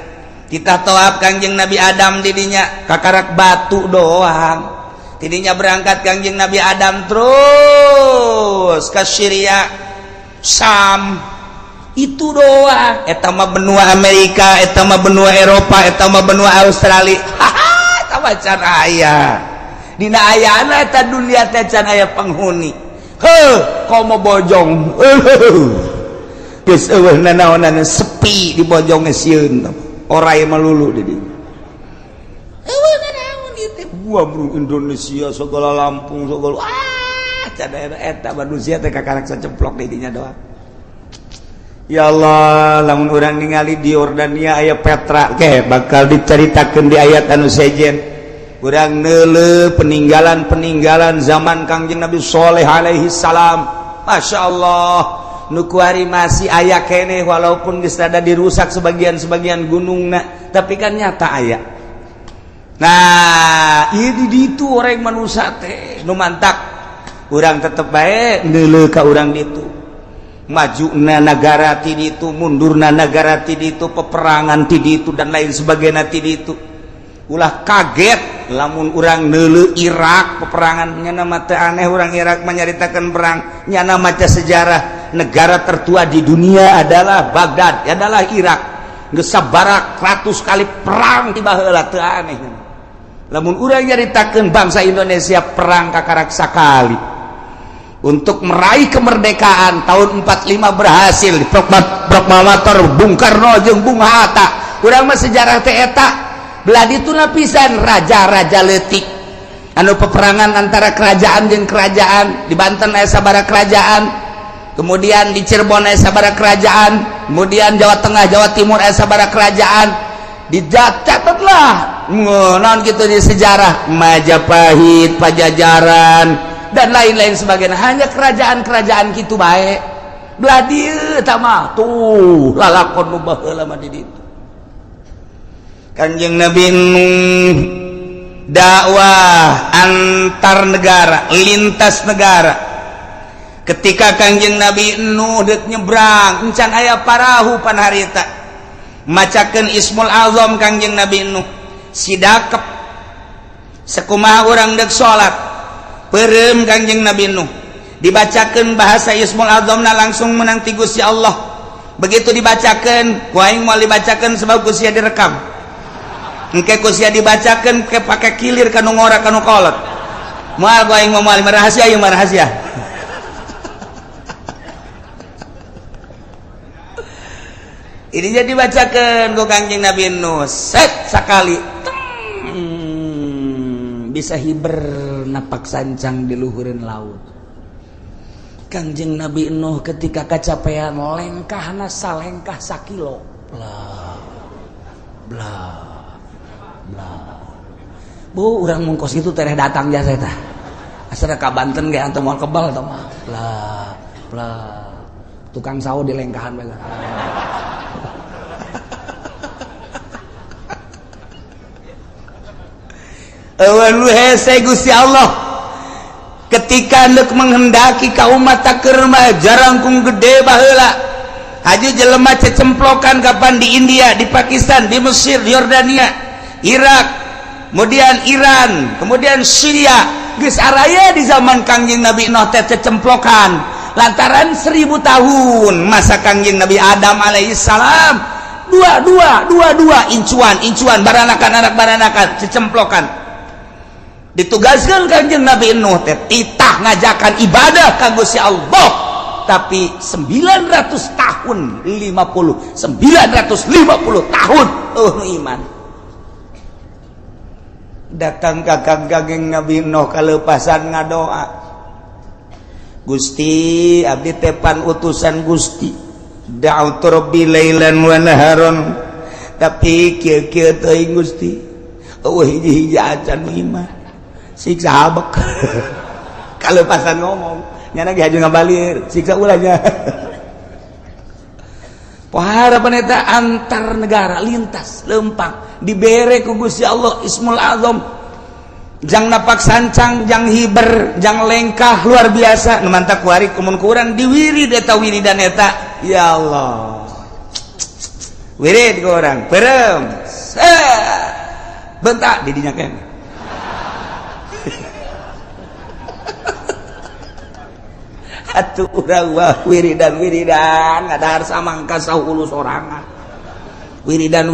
kita toab Kangjeng Nabi Adam didinya kakarak batu doang tidinya berangkat Kangjeng Nabi Adam terus ke Syria Sam itu doang eta mah benua Amerika eta mah benua Eropa eta mah benua Australia eta mah can aya dina ayana eta dunia teh can aya penghuni komo bojong geus eueuh nanaonan sepi di bojong sieun oray melulu di dieu eueuh nanaon ieu teh bro Indonesia segala Lampung segala daerah eta manusia teh kakaraksa cemplok di dinya doang. Ya Allah, lamun urang ningali di Yordania aya Petra ge bakal diceritakeun di ayat anu sejen. Urang neuleuh peninggalan zaman Kangjeng Nabi Shalih alaihi salam. Masyaallah, nu kuari masih aya keneh walaupun geus rada dirusak sebagian gunungna, tapi kan nyata aya. Nah, ieu di ditu orang manusia teh nu mantak. Urang tetep bae neuleuh ka urang ditu. Majuna negara ti ditu, mundurna negara ti ditu, peperangan ti ditu dan lain sebagainya ti ditu. Ulah kaget lamun urang neuleuh Irak peperangan nya nama teu aneh urang Irak menyaritakeun perang nya maca sejarah negara tertua di dunia adalah Baghdad, adalah Irak. Geus sabaraha ratus kali perang ti baheula teu aneh. Lamun urang nyaritakeun bangsa Indonesia perang kakaraksa kali. Untuk meraih kemerdekaan tahun 45 berhasil proklamator Bung Karno jeung Bung Hatta. Urang mah sejarah teh eta belah dituna pisan raja-raja leutik anu peperangan antara kerajaan jeung kerajaan. Di Banten aya sabaraha kerajaan, kemudian di Cirebon aya sabaraha kerajaan, kemudian Jawa Tengah Jawa Timur aya sabaraha kerajaan. Dicatatlah naon kitu di sejarah Majapahit, Pajajaran dan lain-lain sebagainya. Hanya kerajaan-kerajaan kitu bae. Belah dieu eta mah tuh lalakon nu baheula mah di ditu. Kanjeng Nabi dakwah antar negara, lintas negara. Ketika Kanjeng Nabi Nuh deuk nyebrang, encan aya parahu pan harita. Macakeun Ismul Azam Kanjeng Nabi Nuh. Sidakep sakumaha urang deuk salat. Pereum Kanjeng Nabi Nuh dibacakeun bahasa Ismul Azamna langsung menang ti Gusti Allah. Begitu dibacakeun ku aing moal dibacakeun sebab ku sia direkam. Engke ku sia dibacakeun ke pake kilir kanu ngora kanu kolot. Moal ku aing moal rahasia ieu mah rahasia. Ini jadi dibacakeun ku Kanjeng Nabi Nuh set sakali bisa hiber napak sancang di luhureun laut. Kanjeng Nabi Nuh ketika kacapean lengkahna salengkah sakilo. Blah blah blah. Bu urang mungkos itu tereh datang jasa eta. Asana ka Banten ge antum moal kebal eta mah. Blah blah. Tukang sawo di lengkahan bae. Awan hese Gusti Allah ketika hendak menghendaki ka umat takerma jarangkung gede baheula haji jelema cecemplokan kapan di India, di Pakistan, di Mesir, di Yordania, Irak, kemudian Iran, kemudian Syria geus araya di zaman Kangjeng Nabi Nuh teh cecemplokan lantaran 1000 tahun masa Kangjeng Nabi Adam alaihi salam dua incuan baranakan cecemplokan. Ditugaskan Kanjeng Nabi Nuh teh titah ngajakan ibadah ka Gusti Allah tapi 900 tahun 950 tahun iman datang ka Kanjeng Nabi Nuh kalepasan ngadoa Gusti abdi tepan utusan Gusti da'utu rabbi lailan wa naharon tapi kieu-kieu teuing Gusti eueuh hiji-hiji acan iman siksa habek kalau pasan ngomong nyana ge haju ngabalir siksa ulahnya poharapan eta antar negara lintas lempang dibere ku Gusti Allah Ismul Azam jang napak sancang jang hiber jang lengkah luar biasa nu mantap kuari kumun kurang diwirid eta wiridan eta ya Allah wirid ku urang pereum bentak di dinya keneh atuh urang wah wiridan ngadahar samangka 10 sorangan wiridan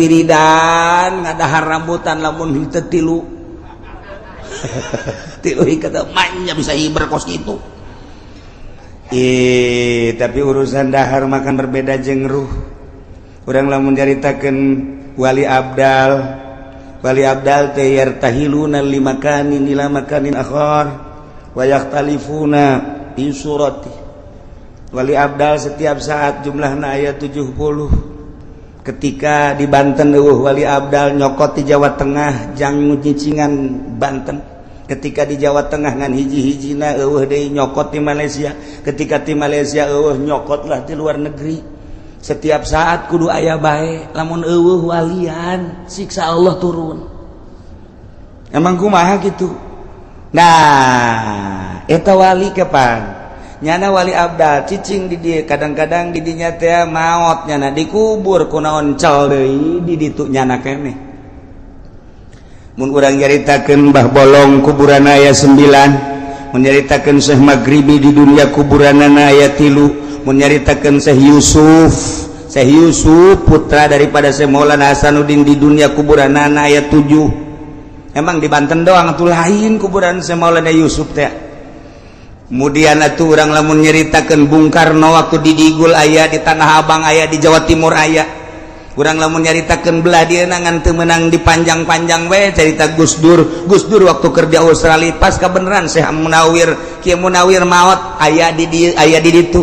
ngadahar rambutan lamun hiteu tilu hikata mainnya bisa hiber kos gitu tapi urusan dahar makan berbeda jeung ruh urang lamun nyaritakeun wali abdal wali abdal teh yartahiluna limakanin ila makanin akhar wa yakhtalifuna fi surati. Wali abdal setiap saat jumlahna aya 70. Ketika di Banten wali abdal nyokot di Jawa Tengah jang nyicingan Banten. Ketika di Jawa Tengah ngan hiji-hijina deui nyokot di Malaysia. Ketika di Malaysia nyokotlah di luar negeri. Setiap saat kudu aya bae. Lamun walian siksa Allah turun. Emang kumaha gitu. Nah, eta wali kapan? Nyana wali abdal cicing di dia kadang-kadang di dinya teh maot nyana dikubur ku naon cal deui di ditu nyana keneh. Mun urang nyaritakeun Mbah Bolong kuburanna aya 9, mun nyaritakeun Syekh Maghribi di dunia kuburanna aya 3, mun nyaritakeun Syekh Yusuf putra daripada Syekh Maulana Hasanuddin di dunia kuburanna aya 7. Emang di Banten doang atuh lain kuburan Syekh Maulana Yusuf teh. Kemudian atuh urang lamun nyaritakeun Bung Karno waktu di Digul aya, di Tanah Abang aya, di Jawa Timur aya. Urang lamun nyaritakeun belah dieuna ngan teu meunang dipanjang-panjang we cerita Gus Dur waktu kerja Australia pas kabeneran Syekh Munawir Kiai Munawir maot aya di ditu.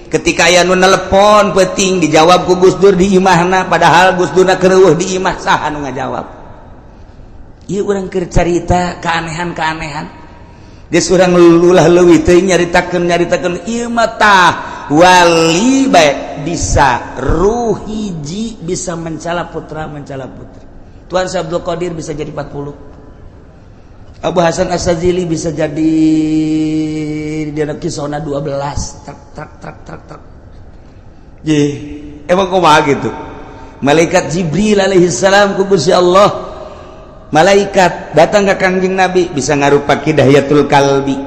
Ketika aya nu nelepon peuting dijawab ku Gus Dur di imahna padahal Gus Durna keur di imah saha nu ngajawab. Ieu urang keur carita keanehan-keanehan. Geus urang lulah leuwih teuing nyaritakeun ieu mah tah wali bae bisa ruh hiji bisa mencala putra mencala putri. Tuan Syekh Abdul Qadir bisa jadi 40. Abu Hasan As-Sadzili bisa jadi dia kisona 12 trak. Ye, emang kumaha gitu. Malaikat Jibril alaihi salam ku Gusti Allah. Malaikat datang ke Kangjeng Nabi bisa ngarupa Hidayatul Kalbi.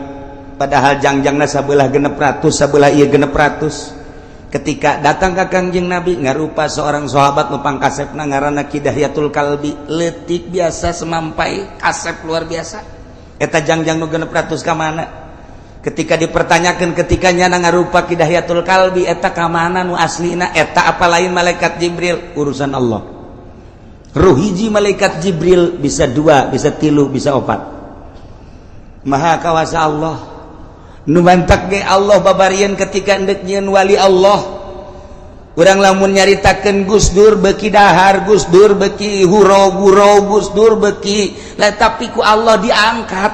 Padahal jangjangna sabelah 600, sabelah ieu 600. Ketika datang ke Kangjeng Nabi ngarupa seorang sahabat nu pangkasepna ngaranna Hidayatul Kalbi, leutik biasa semampai kasep luar biasa. Eta jangjang nu 600 ka mana? Ketika dipertanyakan ketika nyana ngarupa Hidayatul Kalbi eta ka mana nu aslina? Eta apa lain malaikat Jibril? Urusan Allah. Ruh hiji malaikat Jibril bisa 2, bisa 3, bisa 4. Maha kawasa Allah. Nu mantak ge Allah babarieun ketika endek nyieun wali Allah. Urang lamun nyaritakeun Gus Dur beuki dahar, Gus Dur beuki huro-huro, Gus Dur beuki tapi ku Allah diangkat.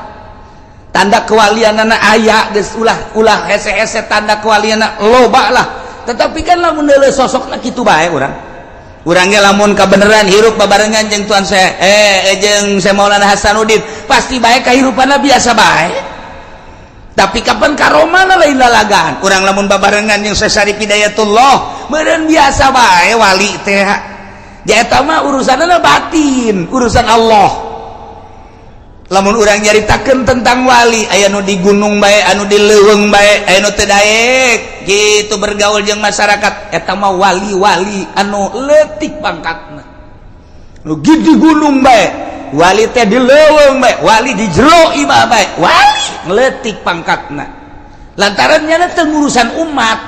Tanda kewalianana aya geus ulah hese-hese tanda kewalianana loba lah. Tetapi kan lamun deuleu sosokna kitu bae urang. Urangnya lamun kabeneran hirup babarengan jeung tuan saya jeung Syekh Maulana Hasanuddin pasti bae kahirupanna biasa bae. Tapi kapan karomana lain lalagaan. Urang lamun babarengan jeung Syekh Syarif Hidayatullah meureun biasa bae wali teh. Ja eta mah urusanna batin, urusan Allah. Lamun urang nyaritakeun tentang wali aya nu di gunung bae, anu di leuweung bae, aya nu teu daek gitu bergaul jeung masyarakat eta mah wali-wali anu leutik pangkatna. Nu di gunung bae, wali teh di leuweung bae, wali di jero imah bae, wali leutik pangkatna. Lantaran nyana teu ngurusan umat.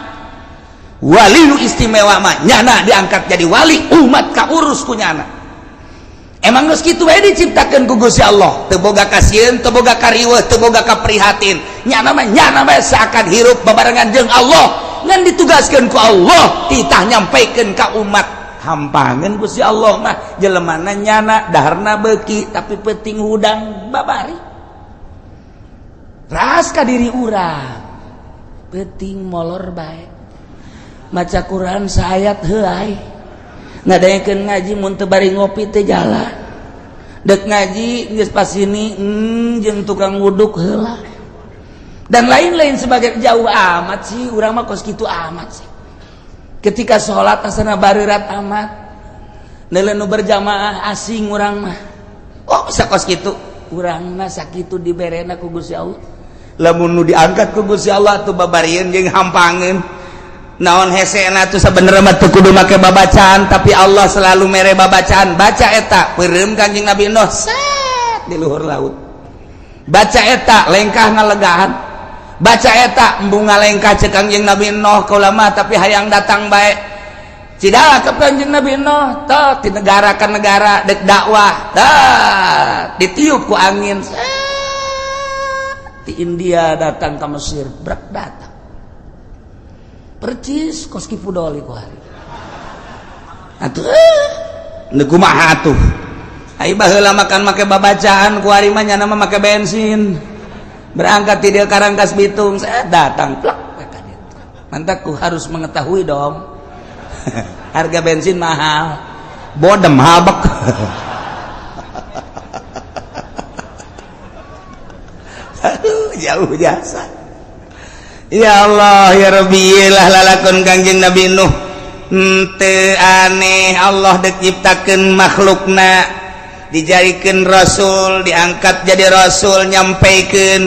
Wali nu istimewa mah nyana diangkat jadi wali, umat kaurus ku nyana. Emang geus kitu bae diciptakeun ku Gusti Allah, teu boga kasieun, teu boga kariweuh, teu boga kaprihatin. Nyana mah seakan hirup babarengan jeung Allah, ngan ditugaskeun ku Allah titah nyampaikeun ka umat. Hampangeun Gusti Allah mah jelemana nyana daharna beuki tapi peuting hudang babari. Ras ka diri urang. Peuting molor bae. Maca Quran saayat heuai. Ngadaengkeun ngaji mun teu bari ngopi teh jalan. Dek ngaji geus pas ini jeung tukang wuduk heula. Dan lain-lain sebagai jauh amat sih urang mah kos kitu amat sih. Ketika salat asana bareurat amat. Neuleuh nu berjamaah asing urang mah. Oh bisa kos kitu. Urang mah sakitu diberena ku Gusti Allah. Lamun nu diangkat ku Gusti Allah tuh babarieun jeung hampangeun. Naon hesena tuh sabenerna mah teu kudu make babacaan tapi Allah selalu mere babacaan. Baca eta peureum Kanjeng Nabi Nuh set di luhur laut. Baca eta lengkah ngalegaan. Baca eta embung ngalengkah cek Kanjeng Nabi Nuh ka ulama tapi hayang datang bae. Cidalah ke Kanjeng Nabi Nuh tah di negara ke negara dek dakwah tah ditiup ku angin di India datang ke Mesir brak datang percis koski pudoli ku hari atuh nu kumaha atuh ai baheula makan make babacaan ku hari mah nya mah make bensin berangkat di dia Karangkas Bitung saya datang plak ka ditu mantap ku harus mengetahui dong harga bensin mahal bodem habek jauh jasa ya Allah ya Rabbi lah lalakon Kangjeng Nabi Nuh teu aneh Allah dek ciptakeun makhlukna dijadikeun rasul diangkat jadi rasul nyampaikeun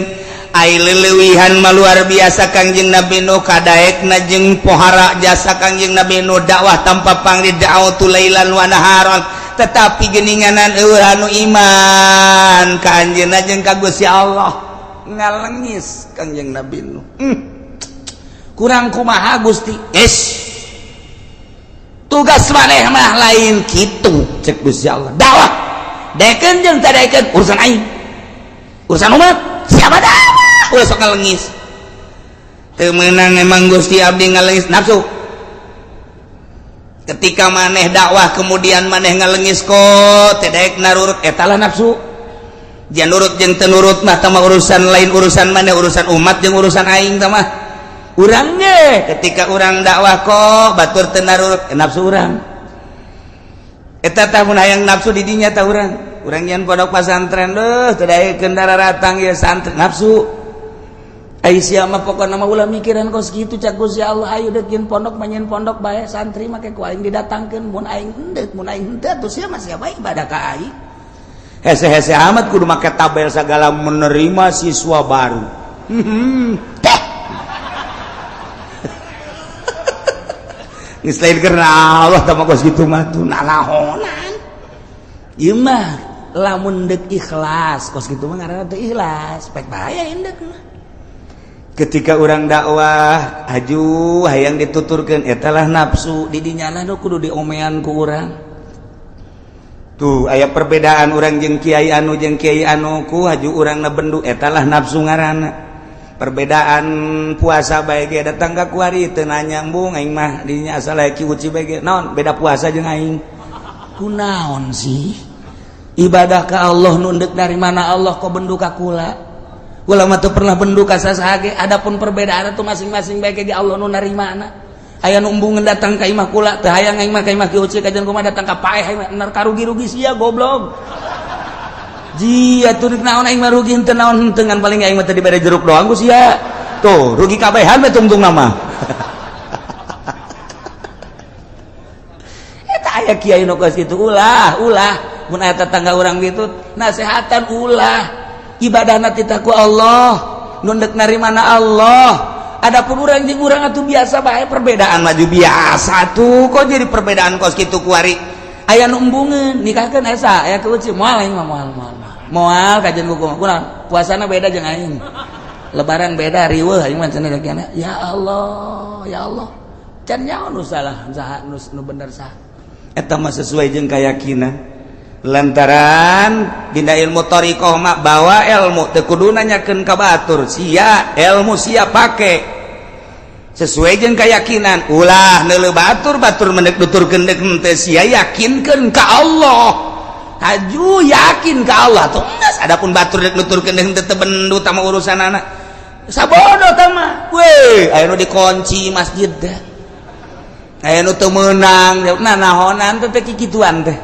ai leuweuhan mah luar biasa Kangjeng Nabi Nuh kadaekna jeung pohara jasa Kangjeng Nabi Nuh dakwah tanpa pangri da'watu lailan wa naharon tetapi geuninganan eueuh anu iman ka anjeunna jeung ka Gusti Allah ngalengis Kangjeng Nabi Nuh kurang kumaha Gusti tugas maneh mah lain kitu cek Gusti Allah dakwah daekeun jeung teu daekeun urusan aing urusan umat siapa dah ulah sok ngalengis teu meunang emang Gusti abdi ngalengis nafsu ketika maneh dakwah kemudian maneh ngalengis kok teu daek narurut eta lah nafsu jangan nurut jeung teu nurut mah tah urusan lain urusan maneh urusan umat jeung urusan aing tah mah urang ge ketika urang dakwah kok batur teu narurut nafsu urang eta tah mun hayang nafsu di dinya tah urang nyen pondok pesantren teu daekeun dararatang ieu santri nafsu ai sia mah pokona mah ulah mikiran kos kitu cak Gusti Allah ayo dekeun pondok manyen pondok bae santri make ku aing didatangkeun mun aing henteu atuh sia mah sia bae ibadah ka aing hese-hese amat kudu make tabel segala menerima siswa baru geus lain karena Allah tah kos kitu mah tuh nalahonan ieu mah lamun deuk ikhlas kos kitu mah ngaranna teu ikhlas pek bahaya indek mah ketika orang dakwah haju hayang dituturkeun eta lah nafsu di dinya nu kudu diomean ku urang tuh aya perbedaan urang jeung kiai anu ku haju urangna bendu eta lah nafsu ngaranna perbedaan puasa bae ge datang ka kuari teu nanyambung aing mah dinya asal ki uci bae ge naon beda puasa jeung aing kunaon sih ibadah ka Allah nu deuk dari mana Allah kok bendu ka kula ulama tuh pernah bendu ka sasage adapun perbedaan itu masing-masing bae ge Allah nu narimana aya nu embungeun datang ka imah kula teu hayang aing mah ka imah ki uci kajian kumaha datang ka paeh bener karugi-rugi sia goblok ji atuh naon aing mah rugi henteu naon henteu ngan paling aing mah teh dibere jeruk doang ku sia tuh rugi kabehan mah tungtung nama eta aya kiai nu geus kitu ulah mun aya tetangga urang kitu nasehatan ulah ibadahna tita ku Allah nundek narimana Allah adapun urang jeung urang atuh biasa bae perbedaan maju biasa tuh kok jadi perbedaan kos kitu kuari aya nu embungeun nikahkeun asa aya keuci moal aing mah moal kajian kuku kunaon puasana beda jeung aing lebaran beda riweuh aing mah cenah ya Allah can nyaon nu salah saha nu bener saha eta mah sesuai jeung keyakinan lantaran dina ilmu thariqah mah bawa ilmu teu kudu nanyakeun ka batur sia ilmu sia pake sesuai jeung keyakinan ulah neuleuh batur mendek nuturkeun deuk teu sia yakinkeun ka Allah haju yakin ka Allah tuh geus adapun batur deuk nuturkeun deuk teu bendu tah urusanana sabodo tah mah we aya nu dikunci masjid teh aya nu teu meunang nahonan teh kikituan teh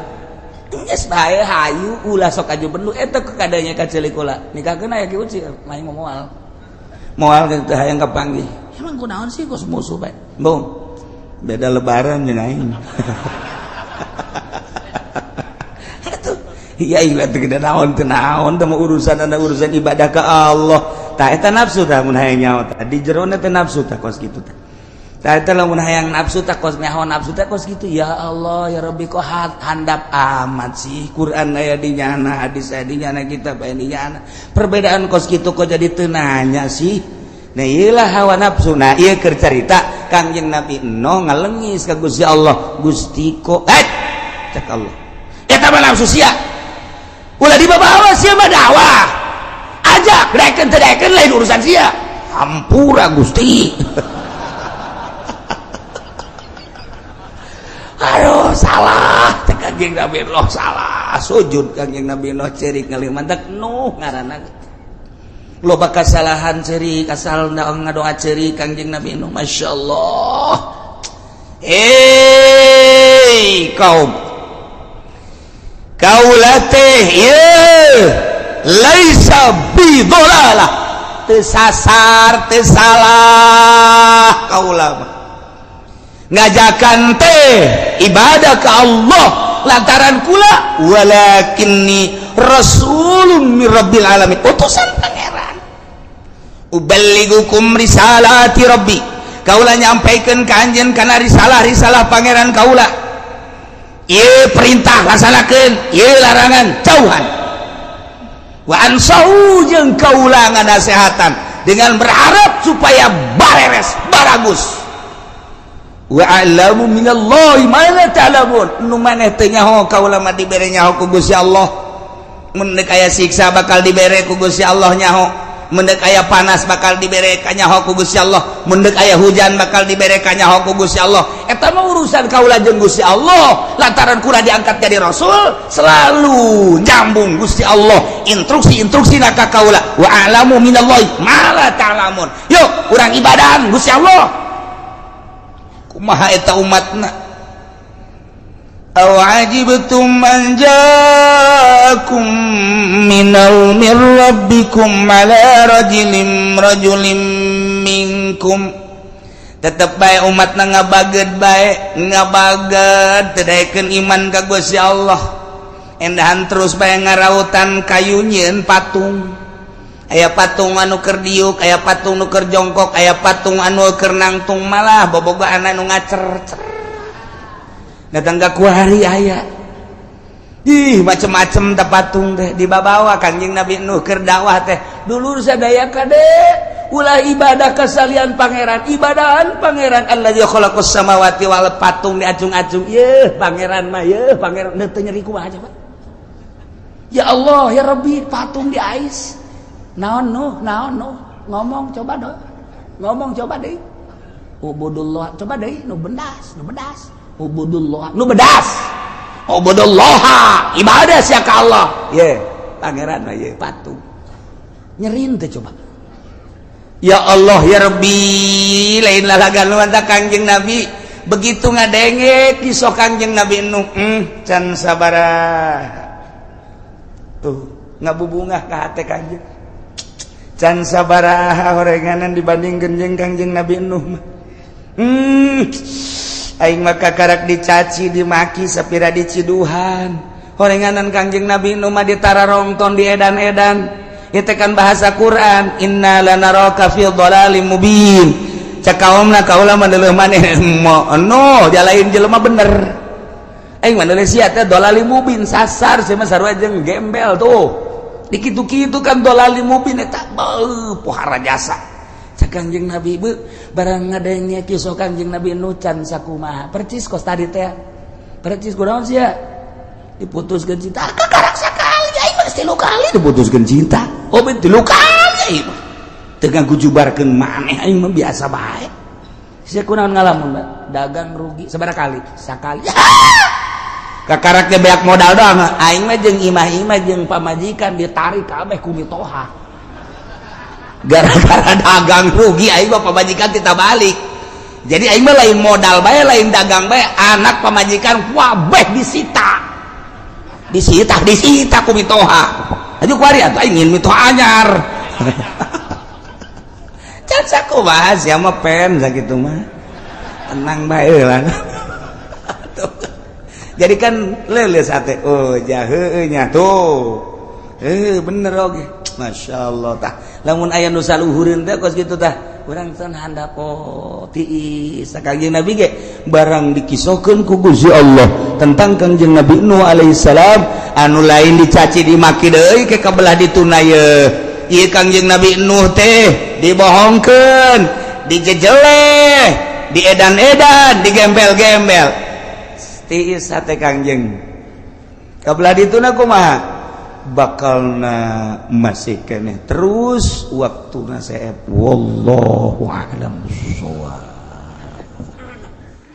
geus bae hayu ulah sok aju bendu eta kadanya ka ceulik ulah nikahkeun aya ki uci main moal teh hayang kapanggih emang kunaon sih kos musuh bae bong beda lebaran jeung aing atuh iya ieu teh gede naon teu naon teh urusan ibadah ka Allah tah eta nafsu tah mun hayang nyaho tah di jerona teh nafsu tah kos kitu tah tah eta lamun hayang nafsu tah kos nyaho nafsu tah kos kitu ya Allah ya Rabbi kok handap amat sih Quran aya di nyana hadis aya di nyana kitab aya di nyana perbedaan kos kitu kok jadi teu nanya sih nah iyalah hawa nafsu. Nah iya keur carita Kangjeng Nabi Nuh ngalengis ka Gusti Allah, Gusti kok cek Allah eta mah nafsu sia ulah dibawa sia mah dakwah ajak daekeun teu daekeun lain urusan sia hampura Gusti. Aduh salah cek Kangjeng Nabi Nuh salah sujud Kangjeng Nabi Nuh ceurik ngalimantek Nuh ngaranna loba kasalahan ceurik asal ngadoa ceurik Kangjeng Nabi Nuh masyaallah. Kaum kaulah teh ieu laisa bi dhalalah teu sasar teu salah kaulah ngajakan teh ibadah ka Allah lantaran kula walakinni rasulun mir rabbil alamin utusan pangeran uballigukum risalati rabbi kaula nyampaikeun ka anjeun kana risalah pangeran kaula ieu perintah laksanakeun ieu larangan jauhan wa ansau jeung kaula nganasehatan dengan berharap supaya bareres baragus wa a'lamu minallahi ma la ta'lamun nu maneh teu nyaho kaula mah dibere nyaho ku Gusti Allah mun deuk aya siksa bakal dibere ku Gusti Allah nyaho mun deuk aya panas bakal dibere ka nyaho ku Gusti Allah mun deuk aya hujan bakal dibere ka nyaho ku Gusti Allah eta mah urusan kaula jeung Gusti Allah lantaran kula diangkat jadi rasul selalu nyambung Gusti Allah instruksi ka kaula wa a'lamu minallahi ma la ta'lamun yuk urang ibadahan Gusti Allah kumaha eta umatna aw ajibtum an ja'akum minal mir rabbikum ala rajulin minkum tetep bae umatna ngabageud bae ngabageud teu daekeun iman ka Gusti Allah endahan terus bae ngarautan kayunyeun patung aya patung anu keur diuk aya patung nu keur jongkok aya patung anu keur nangtung malah bobogohan anu ngacer-cer datang ka kuari aya ih macem-macem teh patung teh dibawa Kangjeng Nabi Nuh keur dakwah teh dulur sadaya kade ulah ibadah kasalian pangeran ibadahan pangeran allazi khalaqas samawati wal patung diacung-acung yeuh pangeran mah yeuh pangeran teu nyeri kumaha coba ya Allah ya Rabbi patung diais naon Nuh ngomong coba deui ubudullah coba deui nu bedas ubudullah nu bedas ubudullah ibadah sia ka Allah ye pangeran mah ye patung nyerin teh coba ya Allah ya Rabbi lain lalagan mantap Kangjeng Nabi begitu ngadenge kisah Kangjeng Nabi Nuh can sabaraha tuh ngabubungah ka hate Kangjeng can sabaraha horenganan dibandingkeun jeung Kangjeng Nabi Nuh mah aing mah kakarak dicaci dimaki sapira diciduhan horenganan Kangjeng Nabi Nuh mah ditararongton di edan-edan ieu teh kan bahasa Quran inna lanaraka fi dhalalim mubin cak kaumna kaula mah deuleuh maneh no jalain jelema bener aing mah deuleuh sia teh dhalalim mubin sasar sia mah sarua jeung gembel tuh dikitu-kitu kan dhalalim mubin eta pohara jasa cak Kangjeng Nabi beu barang ngadenge kisah Kangjeng Nabi Nuh can sakumaha percis kos tadi teh percis kunaon sia diputuskeun cinta kakarak sakali aing mah 3 kali diputuskeun cinta oh 3 kali aing mah teu ngagujubarkeun maneh aing mah biasa bae sia kunaon ngalamun dagang rugi sabaraha kali sakali kakarak teh beak modal doang aing mah jeung imah-imah jeung pamajikan ditarik kabeh ku mitoha gara-gara dagang rugi aing mah pamajikan tita balik jadi aing mah lain modal bae lain dagang bae anak pamajikan kabeh disita ku mitoha aju kuari atuh aing ingin mitoha anyar can sakumaha sia mah pen sakitu mah tenang bae lah jadi kan leuleus ate oh jaheu nya tuh bener oge masyaallah tah lamun aya nu saluhureun teh kos kitu tah urang teh handap tiis Kangjeng Nabi ge barang dikisahkeun ku Gusti Allah tentang Kangjeng Nabi Nuh alaihi salam anu lain dicaci dimaki deui ke kabelah dituna ye ieu Kangjeng Nabi Nuh teh dibohongkeun, dijejele, diedan-edan, digembel-gembel. Tiis hate Kangjeng. Kabelah dituna kumaha? Bakalna masih keneh terus waktuna saep. Wallahu a'lam bishawab.